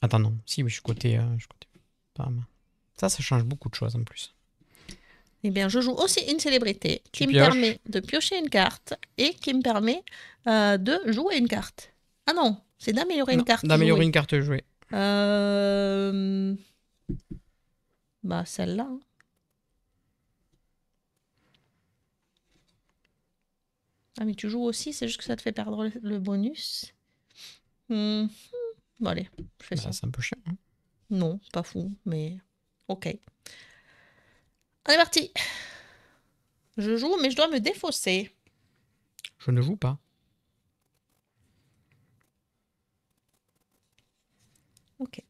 Attends, non. Si, oui, je suis côté. Bam. Ça change beaucoup de choses en plus. Eh bien, je joue aussi une célébrité qui me pioches. permet de piocher une carte et qui me permet de jouer une carte. Ah non, c'est d'améliorer une carte. D'améliorer jouée. une carte jouée. Bah, celle-là. Hein. Ah, mais tu joues aussi, c'est juste que ça te fait perdre le bonus. Bon, allez, je fais ça. C'est un peu chiant. Hein. Non, pas fou, mais ok. On est parti. Je joue, mais je dois me défausser. Je ne joue pas. Ok.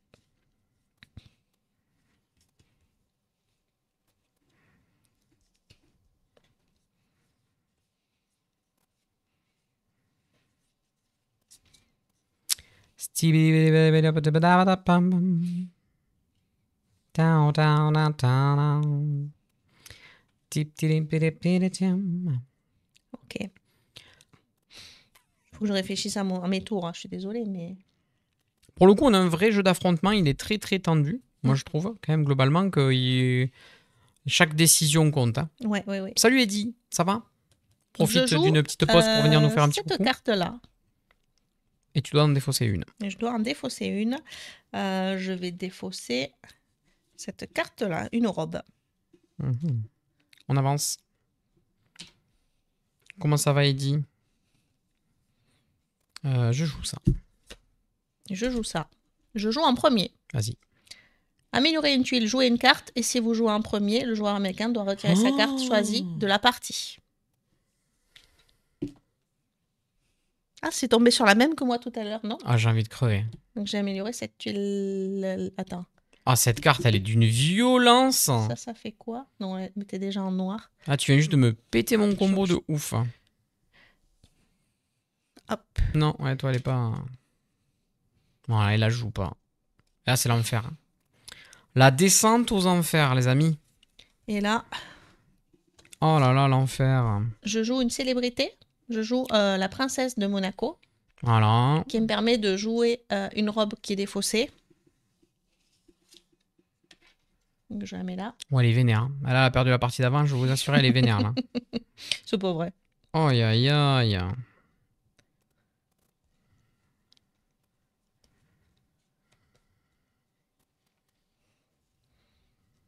Ok. Faut que je réfléchisse à mes tours, hein. Je suis désolée, mais... Pour le coup, on a un vrai jeu d'affrontement. Il est très très tendu. Moi, je trouve quand même globalement que chaque décision compte. Hein. Ouais. Salut Eddy, ça va? Profite Je joue, d'une petite pause pour venir nous faire un petit cette coucou. carte-là. Et tu dois en défausser une. Et je dois en défausser une. Je vais défausser cette carte-là, une robe. Mhm. On avance. Comment ça va, Eddy? Je joue ça. Je joue ça. Je joue en premier. Vas-y. Améliorer une tuile, jouer une carte. Et si vous jouez en premier, le joueur américain doit retirer sa carte choisie de la partie. Ah, c'est tombé sur la même que moi tout à l'heure, non? Ah, j'ai envie de crever. Donc j'ai amélioré cette tuile... Attends. Ah, cette carte, elle est d'une violence. Ça fait quoi? Non, elle était déjà en noir. Ah, tu viens juste de me péter mon combo de ouf. Hop. Non, ouais, toi, elle est pas... Bon, elle la joue pas. Là, c'est l'enfer. La descente aux enfers, les amis. Et là... Oh là là, l'enfer. Je joue une célébrité. Je joue la princesse de Monaco. Voilà. Qui me permet de jouer une robe qui est défaussée. Donc je la mets là. Oh, elle est vénère. Elle a perdu la partie d'avant, je vous assure, elle est vénère, là. C'est pas vrai. Oh, aïe, aïe, aïe.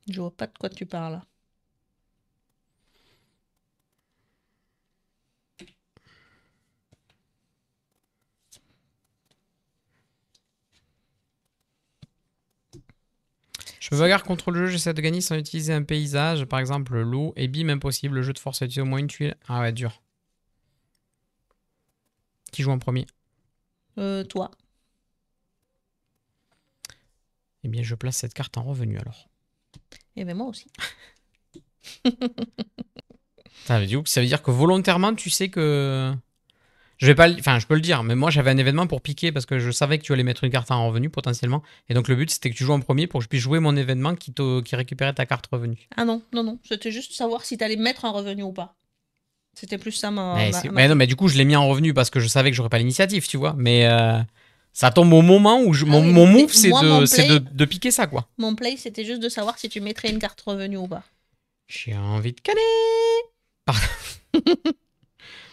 Je vois pas de quoi tu parles. Je me bagarre contre le jeu, j'essaie de gagner sans utiliser un paysage, par exemple l'eau, et bim, impossible, le jeu de force a utilisé au moins une tuile. Ah ouais, dur. Qui joue en premier? Toi. Eh bien, je place cette carte en revenu alors. Et ben moi aussi. Ça veut dire que volontairement, tu sais que... Je vais pas, enfin, je peux le dire, mais moi j'avais un événement pour piquer parce que je savais que tu allais mettre une carte en revenu potentiellement. Et donc le but c'était que tu joues en premier pour que je puisse jouer mon événement qui récupérait ta carte revenu. Ah non. C'était juste savoir si t'allais mettre un revenu ou pas. C'était plus ça mais non, mais du coup je l'ai mis en revenu parce que je savais que j'aurais pas l'initiative, tu vois. Mais ça tombe au moment où mon move c'est de piquer ça, quoi. Mon play c'était juste de savoir si tu mettrais une carte revenu ou pas. J'ai envie de caler. Pardon.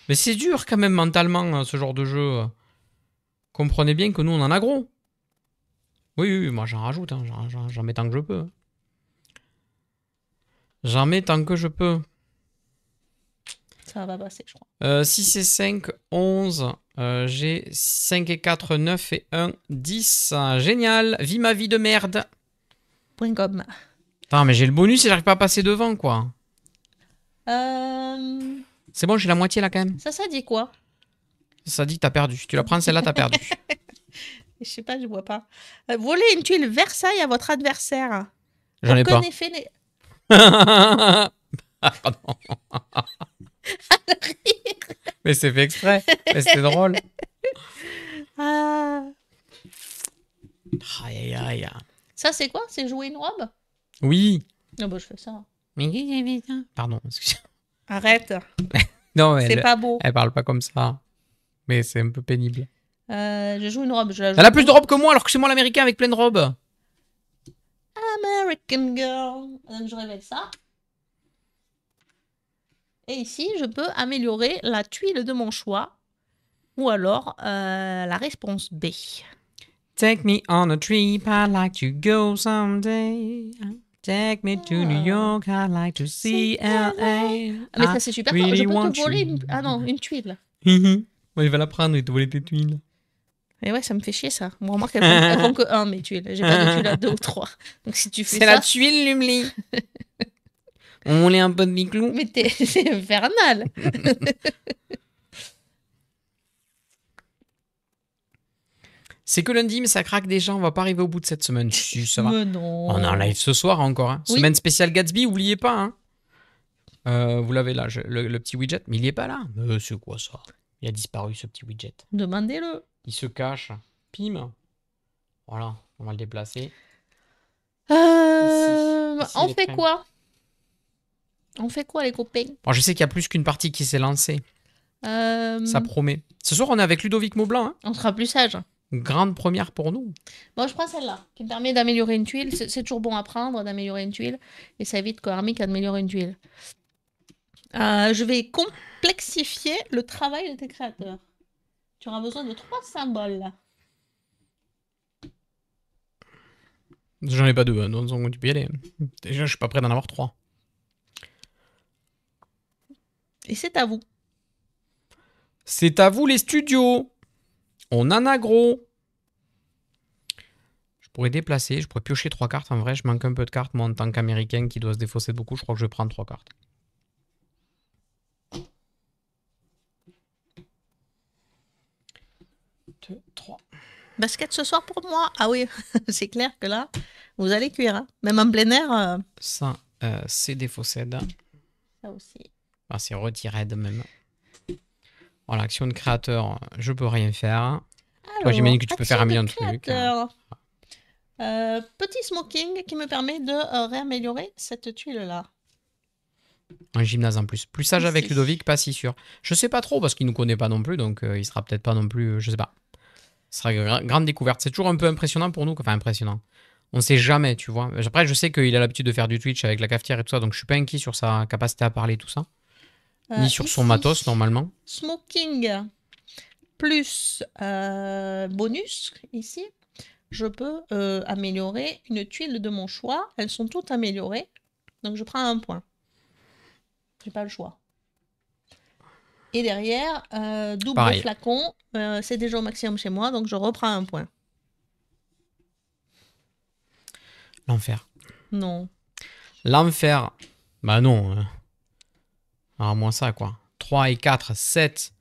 Mais c'est dur quand même mentalement, ce genre de jeu. Comprenez bien que nous, on en a gros. Oui, moi j'en rajoute. Hein. J'en mets tant que je peux. J'en mets tant que je peux. Ça va passer, je crois. 6 et 5, 11. J'ai 5 et 4, 9 et 1, 10. Génial. Vis ma vie de merde. .com. Attends, mais j'ai le bonus et j'arrive pas à passer devant, quoi. Euh, C'est bon, j'ai la moitié là quand même. Ça dit quoi? Ça dit que t'as perdu. Tu la prends, celle-là, t'as perdu. Je sais pas, je vois pas. Voler une tuile Versailles à votre adversaire. J'en ai pas. Aucun effet Pardon. Mais c'est fait exprès. Mais c'est drôle. Ah. Aïe, aïe, aïe. Ça, c'est quoi? C'est jouer une robe? Oui. Ah bah, je fais ça. Pardon, excusez. Arrête. Non, C'est pas beau. elle parle pas comme ça. Mais c'est un peu pénible. Je joue une robe. Je la joue Elle a plus de robes que moi, alors que c'est moi l'américain avec plein de robes. American Girl. Donc, je révèle ça. Et ici, je peux améliorer la tuile de mon choix. Ou alors la réponse B. Take me on a trip, I'd like to go someday. Take me to New York, I'd like to see LA. Ah, mais ça, c'est super. really Je peux want te voler you. Ah non, une tuile. Moi, il va la prendre et te voler tes tuiles. Et ouais, ça me fait chier ça. Moi, remarque, elles font que 1, mes tuiles. J'ai pas de tuiles à 2 ou 3. Donc si tu fais C'est ça... la tuile, Lumli. On voulait un peu de biclou. Mais c'est infernal. C'est que lundi, mais ça craque déjà. On va pas arriver au bout de cette semaine. Si, ça va. Mais non. On est en live ce soir encore. Hein. Oui. Semaine spéciale Gatsby, oubliez pas. Hein. Vous l'avez là, le petit widget. Mais il est pas là. C'est quoi ça? Il a disparu ce petit widget. Demandez-le. Il se cache. Pim. Voilà, on va le déplacer. Ici, On les fait crèmes. quoi? On fait quoi, les copains? Bon, je sais qu'il y a plus qu'une partie qui s'est lancée. Ça promet. Ce soir, on est avec Ludovic Maublanc. Hein. On sera plus sage. Grande première pour nous. Bon, je prends celle-là, qui me permet d'améliorer une tuile. C'est toujours bon à prendre, d'améliorer une tuile. Et ça évite Karmic d'améliorer une tuile. Je vais complexifier le travail de tes créateurs. Tu auras besoin de 3 symboles. J'en ai pas deux, hein, donc tu peux y aller. Déjà, je suis pas prêt d'en avoir 3. Et c'est à vous. C'est à vous les studios. On en a gros. Je pourrais déplacer, je pourrais piocher 3 cartes. En vrai, je manque un peu de cartes, moi, en tant qu'américain qui doit se défausser beaucoup. Je crois que je vais prendre 3 cartes. 2, 3. Basket ce soir pour moi. Ah oui, c'est clair que là, vous allez cuire. Hein. Même en plein air. Ça, c'est défaussé. Ça aussi. Ah, c'est retiré de même. Voilà, action de créateur, je peux rien faire. Toi, j'imagine que tu peux faire un million de trucs. Hein. Petit smoking qui me permet de réaméliorer cette tuile-là. Un gymnase en plus. Plus sage avec Ludovic, pas si sûr. Je sais pas trop parce qu'il nous connaît pas non plus, donc il sera peut-être pas non plus. Je sais pas. Ce sera une grande découverte. C'est toujours un peu impressionnant pour nous. Enfin, impressionnant. On sait jamais, tu vois. Après, je sais qu'il a l'habitude de faire du Twitch avec la cafetière et tout ça, donc je suis pas inquiet sur sa capacité à parler, tout ça. Ni sur son matos, normalement. Smoking plus bonus, ici. Je peux améliorer une tuile de mon choix. Elles sont toutes améliorées. Donc, je prends 1 point. J'ai pas le choix. Et derrière, double Pareil. flacon. C'est déjà au maximum chez moi, donc je reprends 1 point. L'enfer. Non. L'enfer. Bah non. Alors, moins ça, quoi. 3 et 4, 7,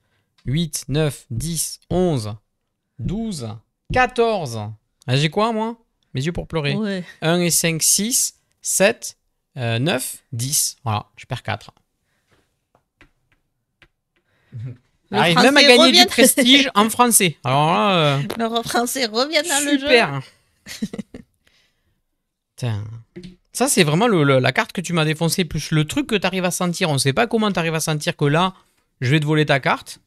8, 9, 10, 11, 12, 14. Ah, j'ai quoi, moi? Mes yeux pour pleurer. Ouais. 1 et 5, 6, 7, 9, 10. Voilà, je perds 4. Arrive même à gagner du prestige en français. Alors là... Le français revient dans le jeu. Super. Putain. Ça, c'est vraiment la carte que tu m'as défoncée, plus le truc que tu arrives à sentir. On ne sait pas comment tu arrives à sentir que là, je vais te voler ta carte.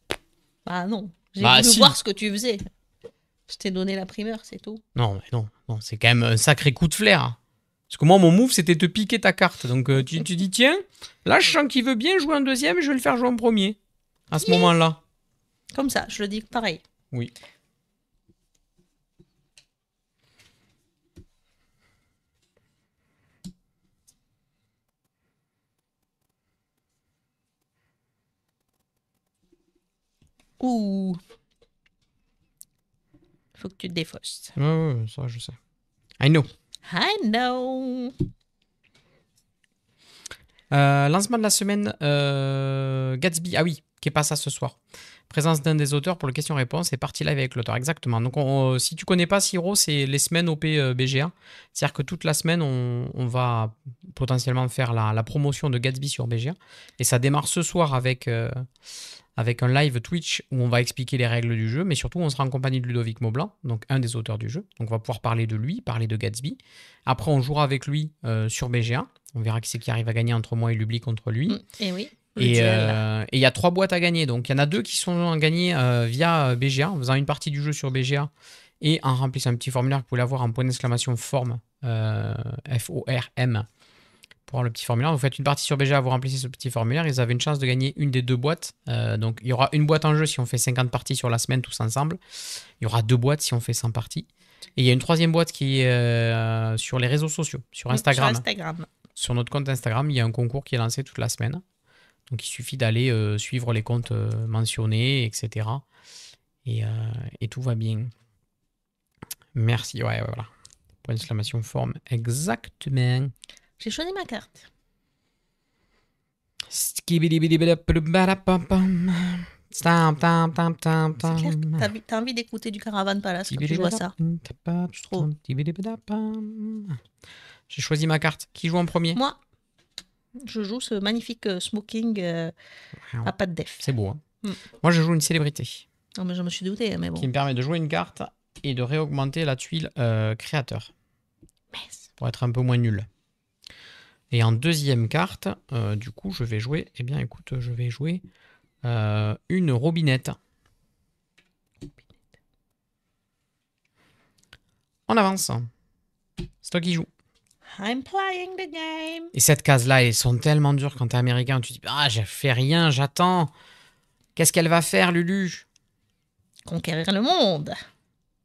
Ah non, j'ai voulu voir ce que tu faisais. Je t'ai donné la primeur, c'est tout. Non, mais non, c'est quand même un sacré coup de flair. Parce que moi, mon move, c'était te piquer ta carte. Donc, tu dis, tiens, là, je sens qu'il veut bien jouer en deuxième, je vais le faire jouer en premier. À ce moment-là. Comme ça, je le dis pareil. Oui. Ouh. Faut que tu te défausses. Ouais, ça, je sais. I know. I know. Lancement de la semaine, Gatsby. Ah oui, qui est pas ça ce soir. Présence d'un des auteurs pour le question-réponse et partie live avec l'auteur. Exactement. Donc, si tu connais pas Siro, c'est les semaines OP BGA. C'est-à-dire que toute la semaine, on va potentiellement faire la promotion de Gatsby sur BGA. Et ça démarre ce soir avec un live Twitch où on va expliquer les règles du jeu, mais surtout on sera en compagnie de Ludovic Maublanc, donc un des auteurs du jeu. Donc on va pouvoir parler de lui, parler de Gatsby. Après on jouera avec lui sur BGA. On verra qui c'est qui arrive à gagner entre moi et Lubli contre lui. Et oui. Et il y a 3 boîtes à gagner. Donc il y en a 2 qui sont gagnées via BGA, en faisant une partie du jeu sur BGA et en remplissant un petit formulaire. Vous pouvez l'avoir en point d'exclamation form, FORM. Pour avoir le petit formulaire, vous faites une partie sur BGA, vous remplissez ce petit formulaire, et vous avez une chance de gagner une des 2 boîtes. Donc il y aura une boîte en jeu si on fait 50 parties sur la semaine tous ensemble. Il y aura 2 boîtes si on fait 100 parties. Et il y a une 3e boîte qui est sur les réseaux sociaux, sur Instagram. Sur notre compte Instagram, il y a un concours qui est lancé toute la semaine. Donc il suffit d'aller suivre les comptes mentionnés, etc. Et tout va bien. Merci. Ouais, voilà. Point d'exclamation forme. Exactement. J'ai choisi ma carte. T'as envie d'écouter du Caravan Palace quand tu joues à ça. Je trouve. J'ai choisi ma carte. Qui joue en premier? Moi. Je joue ce magnifique smoking à pas de def. C'est beau. Hein. Moi, je joue une célébrité. Non, mais je me suis douté, mais bon. Qui me permet de jouer une carte et de réaugmenter la tuile créateur. Pour être un peu moins nul. Et en 2e carte, du coup, je vais jouer... Eh bien, écoute, je vais jouer une robinette. On avance. C'est toi qui joues. I'm playing the game. Et cette case-là, elles sont tellement dures quand t'es américain. Tu te dis, ah, j'ai fait rien, j'attends. Qu'est-ce qu'elle va faire, Lulu? Conquérir le monde.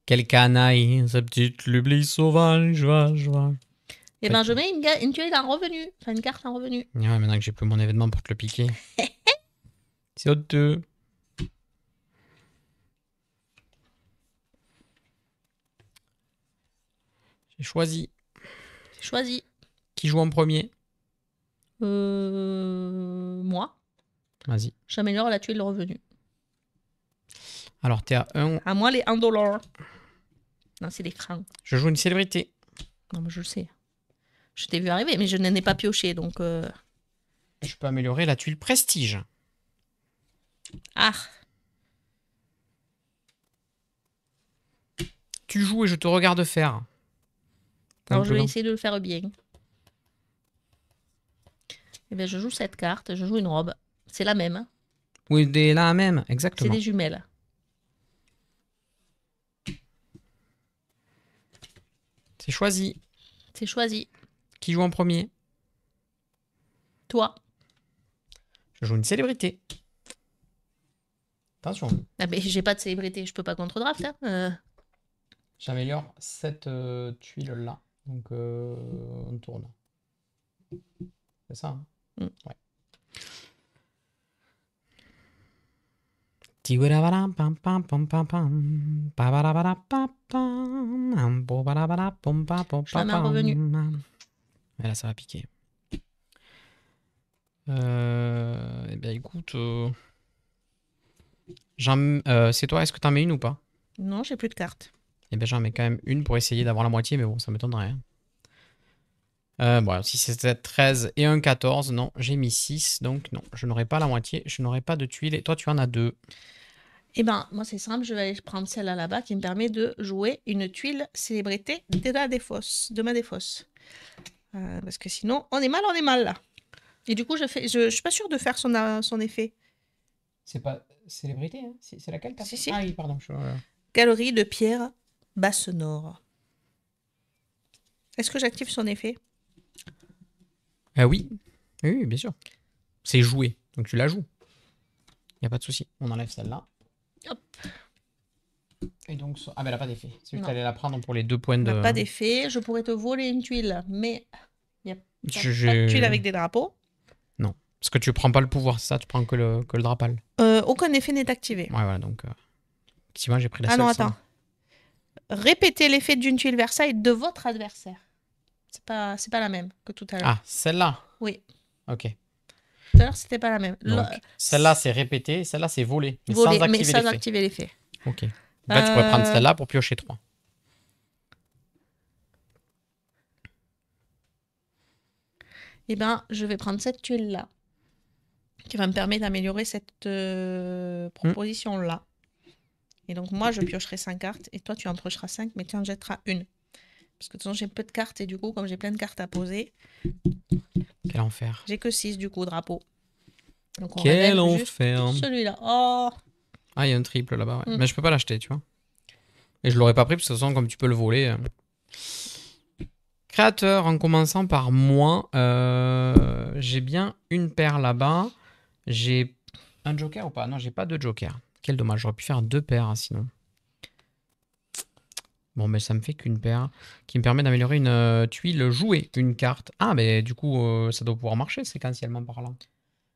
Quelle canaille, sa petite Lubli sauvage, va. Eh ben, je mets une tuile en revenu. Enfin, une carte en revenu. Ouais, maintenant que j'ai plus mon événement pour te le piquer. C'est honteux. J'ai choisi. Qui joue en premier? Moi. Vas-y. J'améliore la tuile de revenu. Alors, t'es à 1. À moi, les 1 $. Non, c'est des francs. Je joue une célébrité. Non, mais je le sais. Je t'ai vu arriver, mais je n'en ai pas pioché, donc... Je peux améliorer la tuile prestige. Ah. Tu joues et je te regarde faire. Alors, je vais essayer de le faire bien. Eh bien, je joue cette carte, je joue une robe. C'est la même. Oui, la même, exactement. C'est des jumelles. C'est choisi. C'est choisi. Qui joue en premier? Toi. Je joue une célébrité. Attention. Ah, mais j'ai pas de célébrité, je peux pas contre-draft. Hein. J'améliore cette tuile-là. Donc, on tourne. C'est ça, hein? Ouais. Je la mets en revenu. Mais là, ça va piquer. Eh bien, écoute... c'est toi, est-ce que t'en mets une ou pas? Non, j'ai plus de cartes. Eh bien, j'en mets quand même une pour essayer d'avoir la moitié, mais bon, ça m'étonnerait. Bon, si c'était 13 et un 14, non, j'ai mis 6, donc non, je n'aurai pas la moitié, je n'aurai pas de tuiles, et toi, tu en as 2. Eh ben, moi, c'est simple, je vais aller prendre celle-là là-bas qui me permet de jouer une tuile célébrité de ma défausse. Parce que sinon, on est mal, là. Et du coup, je suis pas sûre de faire son effet. C'est pas célébrité, hein? C'est laquelle? Si. Ah oui, pardon. Galerie de pierre Basse-Nord. Est-ce que j'active son effet? Oui. Oui, bien sûr. C'est joué, donc tu la joues. Il n'y a pas de souci. On enlève celle-là. Hop. Et donc, ah ben elle n'a pas d'effet. C'est juste que tu allais la prendre pour les 2 points de... Elle n'a pas d'effet. Je pourrais te voler une tuile, mais il n'y a pas de tuile avec des drapeaux. Non. Parce que tu prends pas le pouvoir, c'est ça? Tu prends que le drapal. Aucun effet n'est activé. Ouais, voilà, donc... Effectivement, j'ai pris la seule. Ah non, attends. Répétez l'effet d'une tuile Versailles de votre adversaire. C'est pas la même que tout à l'heure. Ah, celle-là? Oui. Ok. Tout à l'heure, c'était pas la même. Donc, celle-là, c'est répété. Celle-là, c'est volé. Mais Volé, sans mais activer sans l'effet. activer l'effet. Ok. Là, tu pourrais prendre celle-là pour piocher 3. Eh ben, je vais prendre cette tuile-là, qui va me permettre d'améliorer cette proposition-là. Et donc, moi, je piocherai 5 cartes, et toi, tu en piocheras 5, mais tu en jetteras une. Parce que de toute façon, j'ai peu de cartes, et du coup, comme j'ai plein de cartes à poser, Quel enfer. j'ai que 6, du coup, drapeaux. Donc, on Quel révèle juste enfer. celui-là. Oh! Ah, il y a un triple là-bas, ouais. Mm. Mais je peux pas l'acheter, tu vois. Et je l'aurais pas pris, parce que de toute façon, comme tu peux le voler. Créateur, en commençant par moi, j'ai bien une paire là-bas. J'ai un joker ou pas? Non, j'ai pas de joker. Quel dommage, j'aurais pu faire 2 paires sinon. Bon, mais ça me fait qu'une paire qui me permet d'améliorer une tuile jouée, une carte. Ah, mais du coup, ça doit pouvoir marcher séquentiellement par là.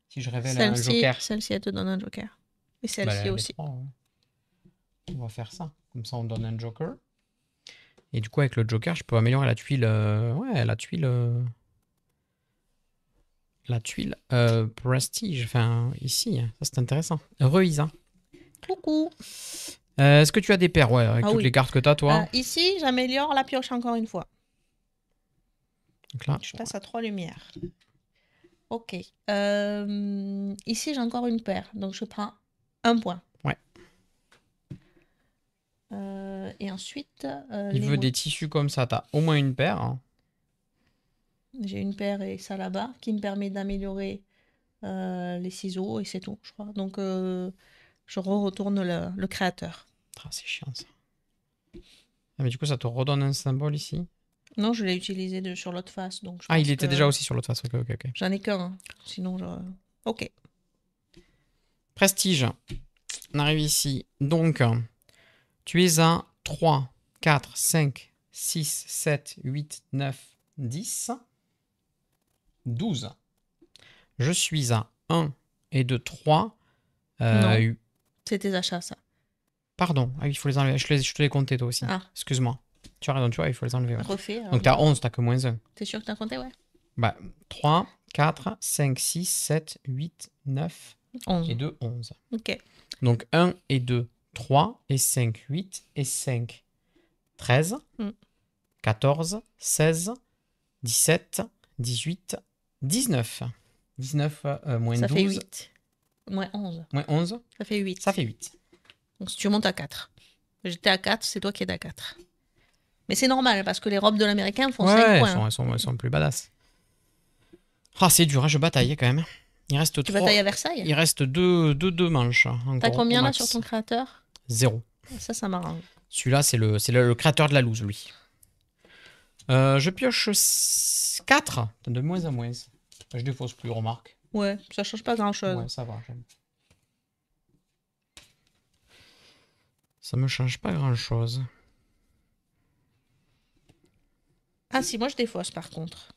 Si je révèle un joker. Celle-ci, elle te donne un joker. Et celle-ci Les aussi. 3, ouais. On va faire ça. Comme ça, on donne un joker. Et du coup, avec le joker, je peux améliorer la tuile. Ouais, la tuile. La tuile Prestige. Enfin, ici. Ça, c'est intéressant. Isa. Coucou! Est-ce que tu as des paires? Ouais, avec Ah toutes oui. les cartes que tu as, toi. Ici, j'améliore la pioche encore une fois. Donc là, Je passe à 3 lumières. Ok. Ici, j'ai encore une paire. Donc, je prends un point. Ouais. Et ensuite... il veut des tissus comme ça. Tu as au moins une paire. Hein. J'ai une paire et ça là-bas qui me permet d'améliorer les ciseaux et c'est tout, je crois. Donc, je retourne le créateur. Ah, c'est chiant, ça. Ah, mais du coup, ça te redonne un symbole ici. Non, je l'ai utilisé sur l'autre face. Donc il était déjà aussi sur l'autre face. Ok. J'en ai qu'un. Hein. Sinon, Ok. Prestige. On arrive ici. Donc, tu es à 3, 4, 5, 6, 7, 8, 9, 10, 12. Je suis à 1 et 2, 3. Non. C'est tes achats, ça. Pardon. Ah oui, il faut les enlever. Je te les comptais, toi aussi. Ah. Excuse-moi. Tu as raison, tu vois, il faut les enlever. Ouais. Refais. Donc, t'as 11, t'as que moins 1. T'es sûr que t'as compté, ouais? Bah, 3, 4, 5, 6, 7, 8, 9 11. et 2, 11. Ok. Donc 1 et 2, 3 et 5, 8 et 5, 13, 14, 16, 17, 18, 19. 19 moins 12. Ça fait 8. Moins 11. Moins 11. Ça fait 8. Ça fait 8. Donc si tu montes à 4. J'étais à 4, c'est toi qui es à 4. Mais c'est normal, parce que les robes de l'américain font 5 points. Elles sont plus badass. Ah, c'est dur, hein, je bataille quand même. Il reste tu batailles à Versailles? Il reste deux manches. T'as combien là sur ton créateur? 0. Ça m'arrange. Celui-là, c'est le créateur de la loose, lui. Je pioche 4. De moins en moins. Je défausse plus, remarque. Ouais, ça change pas grand-chose. Ouais, ça va. Ça me change pas grand-chose. Ah si, moi je défausse par contre.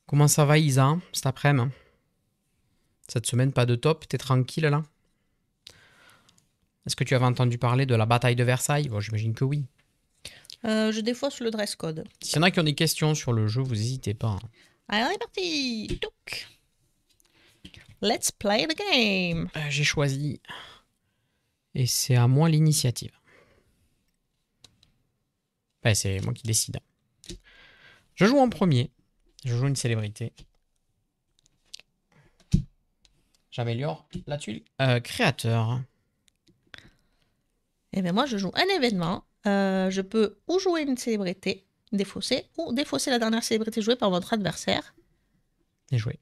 Comment ça va, Isa, cet après-midi? Cette semaine, pas de top, t'es tranquille là? Est-ce que tu avais entendu parler de la bataille de Versailles? Bon, j'imagine que oui. Je défausse le dress code. S'il y en a qui ont des questions sur le jeu, vous n'hésitez pas. Allez, on est parti. Touc. Let's play the game. J'ai choisi. Et c'est à moi l'initiative. Enfin, c'est moi qui décide. Je joue en premier. Je joue une célébrité. J'améliore la tuile. Créateur. Et bien moi, je joue un événement. Je peux ou jouer une célébrité, défausser, ou défausser la dernière célébrité jouée par votre adversaire. Et joué.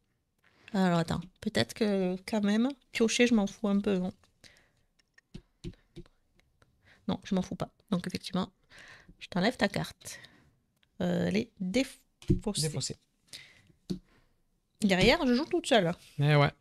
Alors attends, peut-être que quand même, piocher, je m'en fous un peu. Non, je m'en fous pas. Donc effectivement, je t'enlève ta carte. Elle est défaussée. Derrière, je joue toute seule. Mais ouais.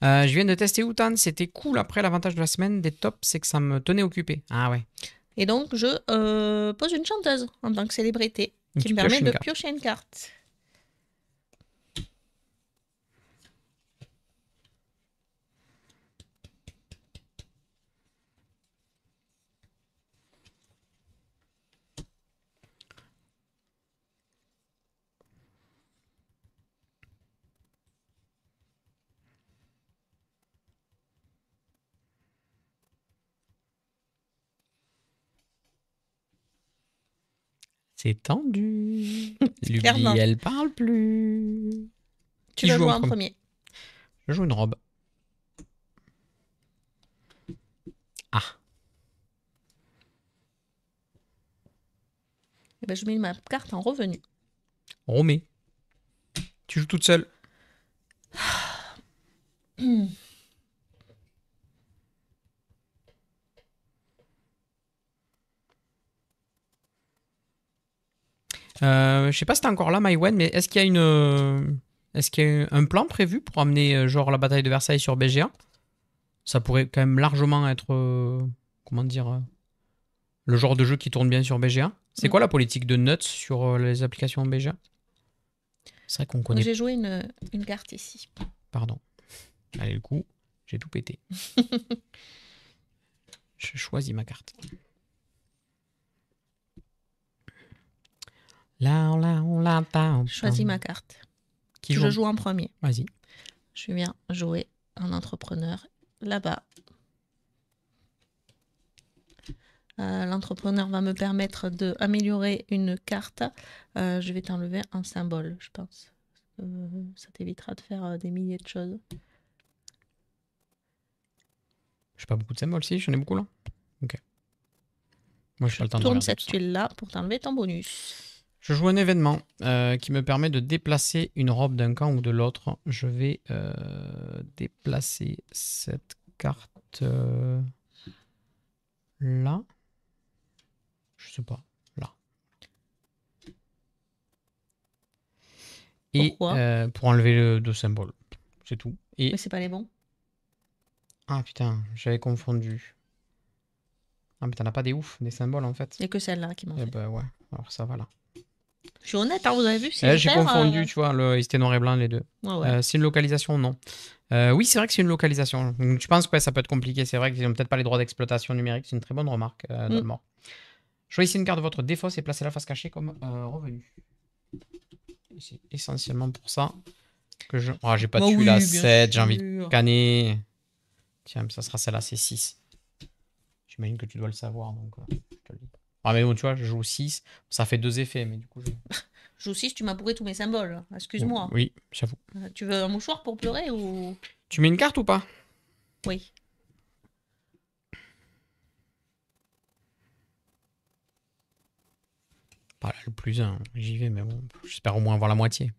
Je viens de tester Outan, c'était cool. Après, l'avantage de la semaine des tops, c'est que ça me tenait occupé. Ah ouais. Et donc, je pose une chanteuse en tant que célébrité qui Tu me permet pioches une de carte. piocher une carte. C'est tendu. Clairement. Lui, elle parle plus. Tu Qui vas joue jouer en en premier. Je joue une robe. Ah. Eh ben, je mets ma carte en revenu. Romé. Tu joues toute seule. Je sais pas si t'es encore là, Maïwen, mais est-ce qu'il y a est-ce qu'il y a un plan prévu pour amener genre la bataille de Versailles sur BGA? Ça pourrait quand même largement être, comment dire, le genre de jeu qui tourne bien sur BGA. C'est quoi la politique de Nuts sur les applications BGA? C'est vrai qu'on connaît. J'ai joué une carte ici. Pardon. Allez, le coup, j'ai tout pété. Je choisis ma carte. Je choisis ma carte. Qui Je joue? joue en premier. Vas-y. Je viens jouer un entrepreneur là-bas. L'entrepreneur va me permettre d'améliorer une carte. Je vais t'enlever un symbole, je pense. Ça t'évitera de faire des milliers de choses. J'ai pas beaucoup de symboles, si, j'en ai beaucoup là. Ok. Moi, j'ai pas le temps de Tourne regarder cette tout ça. tuile-là pour t'enlever ton bonus. Je joue un événement qui me permet de déplacer une robe d'un camp ou de l'autre. Je vais déplacer cette carte là. Je sais pas. Là. Et Pourquoi pour enlever le deux symboles. C'est tout. Et... Mais c'est pas les bons. Ah putain, j'avais confondu. Ah mais t'en as pas des ouf, des symboles en fait. Il n'y a que celle-là qui m'en Eh fait. ben ouais, alors ça va là. Je suis honnête, hein, vous avez vu, c'est J'ai confondu, tu vois, ils étaient noir et blanc les deux. Ouais. C'est une localisation, non. Oui, c'est vrai que c'est une localisation. Donc, tu penses que ça peut être compliqué. C'est vrai qu'ils n'ont peut-être pas les droits d'exploitation numérique. C'est une très bonne remarque, Dolmor. Choisissez une carte de votre défausse et placez la face cachée comme revenu. C'est essentiellement pour ça que je... Oh, j'ai pas tué la 7, j'ai envie de canner. Tiens, ça sera celle-là, c'est 6. J'imagine que tu dois le savoir, donc je te le dis. Ah mais bon, tu vois, je joue 6. Ça fait 2 effets, mais du coup... Je joue 6, tu m'as bourré tous mes symboles. Excuse-moi. Oui, j'avoue. Tu veux un mouchoir pour pleurer ou... Tu mets une carte ou pas? Oui. Pas là, le plus 1, j'y vais, mais bon, j'espère au moins avoir la moitié.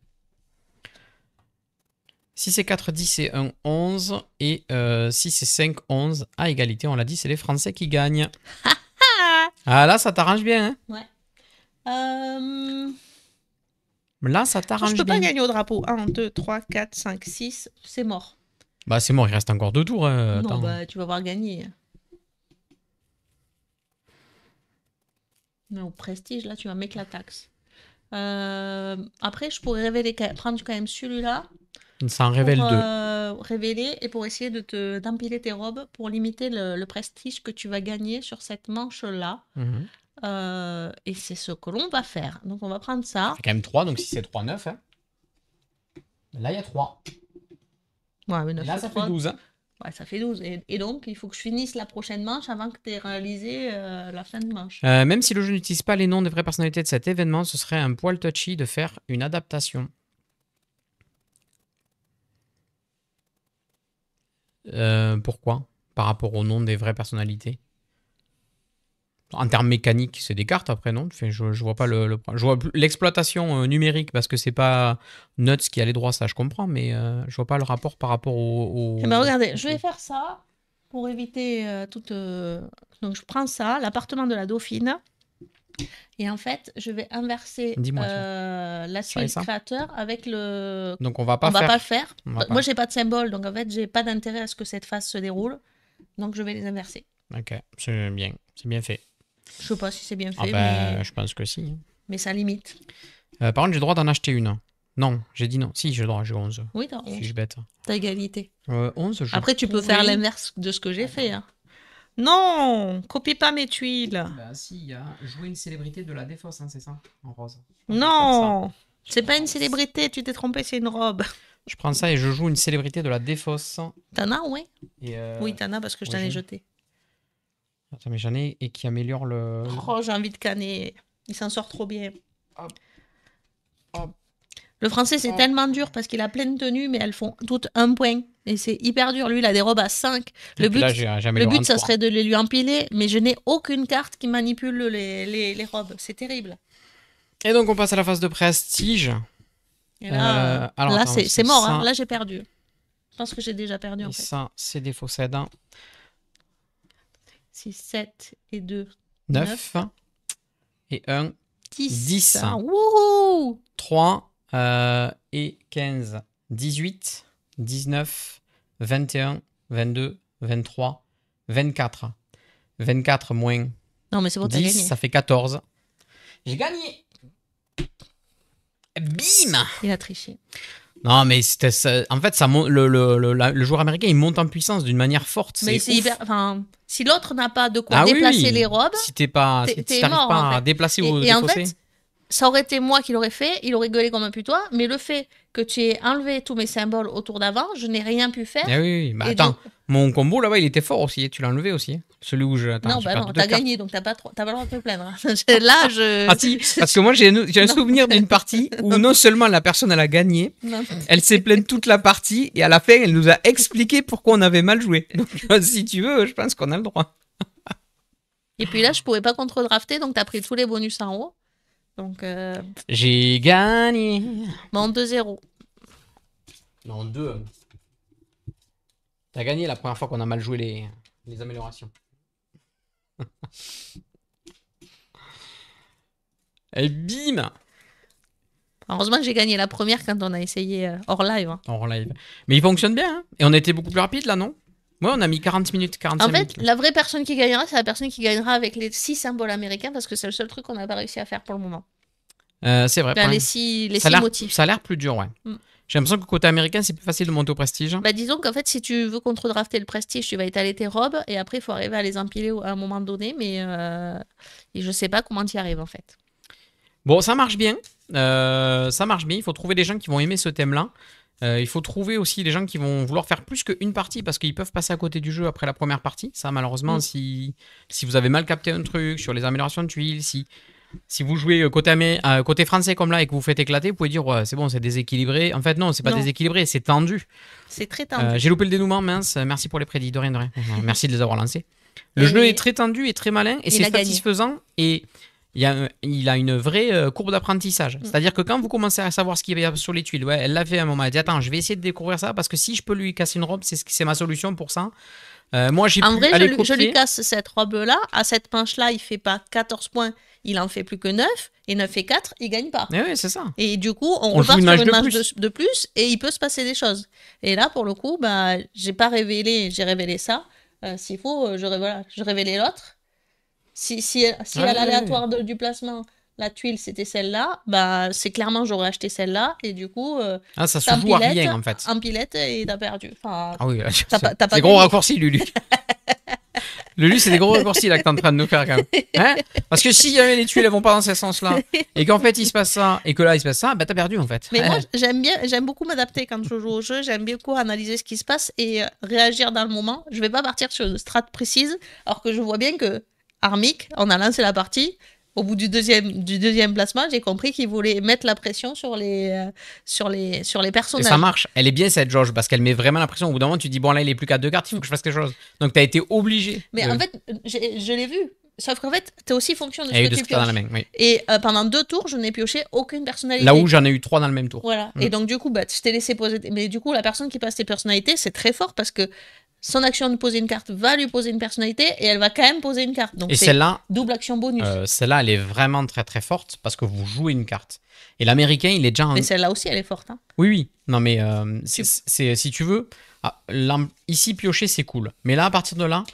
6 c'est 4, 10 c'est 1, 11. Et 6 c'est 5, 11. À égalité, on l'a dit, c'est les Français qui gagnent. Ah là, ça t'arrange bien, hein? Ouais. Là, ça t'arrange bien. Je peux pas gagner au drapeau. 1, 2, 3, 4, 5, 6. C'est mort. Bah c'est mort, il reste encore 2 tours. Non, attends. bah tu vas voir gagner. Mais au prestige, là, tu vas mettre la taxe. Après, je pourrais prendre quand même celui-là. Ça en révèle pour, 2. Révéler et pour essayer d'empiler tes robes pour limiter le prestige que tu vas gagner sur cette manche-là. Et c'est ce que l'on va faire. Donc, on va prendre ça. Ça fait quand même 3, donc si c'est 3, 9. Hein. Là, il y a 3. Ouais, mais 9 et là, ça fait 12. Hein. Ouais, ça fait 12. Et donc, il faut que je finisse la prochaine manche avant que tu aies réalisé la fin de manche. Même si le jeu n'utilise pas les noms des vraies personnalités de cet événement, ce serait un poil touchy de faire une adaptation. Pourquoi? Par rapport au nom des vraies personnalités. En termes mécaniques, c'est des cartes après, non? Enfin, je vois pas je vois l'exploitation numérique parce que c'est pas Nuts qui a les droits, ça je comprends, mais je vois pas le rapport par rapport au... Eh ben, regardez, je vais faire ça pour éviter toute... Donc je prends ça, l'appartement de la Dauphine. Et en fait, je vais inverser Dis-moi, la Ça et tuile ça. créateur avec le... Donc on va On pas va faire. pas le faire. On va pas. Moi, j'ai pas de symbole, donc en fait, j'ai pas d'intérêt à ce que cette phase se déroule. Donc, je vais les inverser. Ok, c'est bien fait. Je sais pas si c'est bien Ah fait, ben, je pense que si. mais ça limite. Par contre, j'ai le droit d'en acheter une. Non, j'ai dit non. Si, j'ai le droit, j'ai 11. Oui, t'as Suis-je bête? égalité. 11, je Après, tu peux pourrais- faire l'inverse de ce que j'ai fait. Hein. Non, copie pas mes tuiles. Bah si, il y a jouer une célébrité de la défausse, hein, c'est ça, en rose. Non, c'est pas une célébrité, tu t'es trompé, c'est une robe. Je prends ça et je joue une célébrité de la défausse. T'en as, oui? Et Oui, t'en as parce que je t'en ai jeté. Attends, mais j'en ai et qui améliore le... Oh, j'ai envie de canner. Il s'en sort trop bien. Hop. Hop. Le français, c'est tellement dur parce qu'il a plein de tenues, mais elles font toutes un point. Et c'est hyper dur. Lui, il a des robes à 5. Le but, Là, le but ça serait de les lui empiler, mais je n'ai aucune carte qui manipule les robes. C'est terrible. Et donc, on passe à la phase de prestige. Et là, alors, là attends, c'est mort. ça- Hein. Là, j'ai perdu. Je pense que j'ai déjà perdu, en Et fait. ça, c'est des faussettes. 6, 7 et 2. 9. Et 1. 10. 10. Wouhou! 3 et 15. 18. 19. 21. 22. 23. 24. 24 moins Non, mais c'est bon, t'as 10, gagné. ça fait 14. J'ai gagné. Bim! Il a triché. Non, mais en fait, ça le joueur américain, il monte en puissance d'une manière forte. Mais c'est ouf. hyper. Enfin, si l'autre n'a pas de quoi Ah oui, déplacer oui. les robes, Si t'es pas, t'es si t'arrives mort, pas en à fait. déplacer ou et en défausser. fait, ça aurait été moi qui l'aurais fait, il aurait gueulé comme un putois, mais le fait que tu aies enlevé tous mes symboles autour d'avant, je n'ai rien pu faire. Ah oui, oui. Bah, Et attends, donc- mon combo là-bas, il était fort aussi. Tu l'as enlevé aussi. Celui où je. Attends, non, j'ai bah perdu non, deux t'as cartes. gagné, donc t'as pas le droit de te plaindre. Là, je. Ah si, parce que moi j'ai un souvenir d'une partie où non seulement la personne elle a gagné, Non. elle s'est plainte toute la partie et à la fin elle nous a expliqué pourquoi on avait mal joué. Donc si tu veux, je pense qu'on a le droit. Et puis là, je pouvais pas contre-drafter, donc t'as pris tous les bonus en haut. Donc, J'ai gagné. bon, 2-0. Non, 2. T'as gagné la première fois qu'on a mal joué les améliorations. Et bim! Heureusement que j'ai gagné la première quand on a essayé hors live. Hein. En live. Mais il fonctionne bien. Hein, et on a été beaucoup plus rapide là, non? Ouais, on a mis 40 minutes, 45 En fait, minutes. la vraie personne qui gagnera, c'est la personne qui gagnera avec les 6 symboles américains parce que c'est le seul truc qu'on n'a pas réussi à faire pour le moment. C'est vrai. Enfin, ouais. les 6 ça a l'air- motifs. Ça a l'air plus dur, ouais. Mm. J'ai l'impression que côté américain, c'est plus facile de monter au prestige. Bah, disons qu'en fait, si tu veux contre-drafter le prestige, tu vas étaler tes robes et après, il faut arriver à les empiler à un moment donné, mais et je sais pas comment tu y arrives en fait. Bon, ça marche bien. Ça marche bien. Il faut trouver des gens qui vont aimer ce thème-là. Il faut trouver aussi des gens qui vont vouloir faire plus qu'une partie parce qu'ils peuvent passer à côté du jeu après la première partie. Ça, malheureusement, si vous avez mal capté un truc sur les améliorations de tuiles, si vous jouez côté français comme là et que vous faites éclater, vous pouvez dire ouais, c'est bon, c'est déséquilibré. En fait, non, c'est pas Non. déséquilibré, c'est tendu. C'est très tendu. J'ai loupé le dénouement, mince. Merci pour les prédits, de rien, de rien. Merci de les avoir lancés. Le Et- jeu est très tendu et très malin et Il c'est a gagné. satisfaisant et il a une vraie courbe d'apprentissage. C'est-à-dire que quand vous commencez à savoir ce qu'il y a sur les tuiles, ouais, elle l'a fait à un moment, elle dit attends, je vais essayer de découvrir ça parce que si je peux lui casser une robe, c'est ma solution pour ça. Moi, j'ai En pu vrai, aller je copier. lui casse cette robe-là. À cette manche-là, il fait pas 14 points, il en fait plus que 9. Et 9 et 4, il gagne pas. Eh oui, c'est ça. Et du coup, on On repart joue sur une une manche manche de de plus et il peut se passer des choses. Et là, pour le coup, bah, j'ai révélé ça. S'il faut, je révélais l'autre. Si à l'aléatoire du placement, la tuile c'était celle-là, bah, c'est clairement j'aurais acheté celle-là. Et du coup, Ah, ça se joue à rien en fait. empilette et t'as perdu. Enfin, Ah oui, t'as pas c'est gros gagné. raccourcis, Lulu. Lulu, c'est des gros raccourcis là que t'es en train de nous faire quand même. Hein, parce que si jamais les tuiles elles vont pas dans ce sens-là et qu'en fait il se passe ça et que là il se passe ça, bah t'as perdu en fait. Mais moi, j'aime beaucoup m'adapter quand je joue au jeu. J'aime beaucoup analyser ce qui se passe et réagir dans le moment. Je vais pas partir sur une strat précise, alors que je vois bien que Armic, on a lancé la partie. Au bout du deuxième placement, j'ai compris qu'il voulait mettre la pression sur les Et personnages. ça marche. Elle est bien cette jauge parce qu'elle met vraiment la pression. Au bout d'un moment, tu dis bon là il est plus qu'à 2 cartes, il faut que je fasse quelque chose. Donc t'as été obligé. Mais en fait, je l'ai vu. Sauf qu'en fait, t'es aussi fonction de ce Et que de tu ce que t'as dans pioches. la main, oui. Et pendant 2 tours, je n'ai pioché aucune personnalité. Là où j'en ai eu 3 dans le même tour. Voilà. Et donc, du coup, bah, je t'ai laissé poser. Mais du coup, la personne qui passe tes personnalités, c'est très fort parce que son action de poser une carte va lui poser une personnalité et elle va quand même poser une carte. Donc Et c'est celle-là, double action bonus. celle-là, elle est vraiment très très forte parce que vous jouez une carte. Et l'américain, il est déjà en... Mais celle-là aussi, elle est forte. Hein. Oui, oui. Non, mais si tu veux, ici, piocher, c'est cool. Mais là, à partir de là,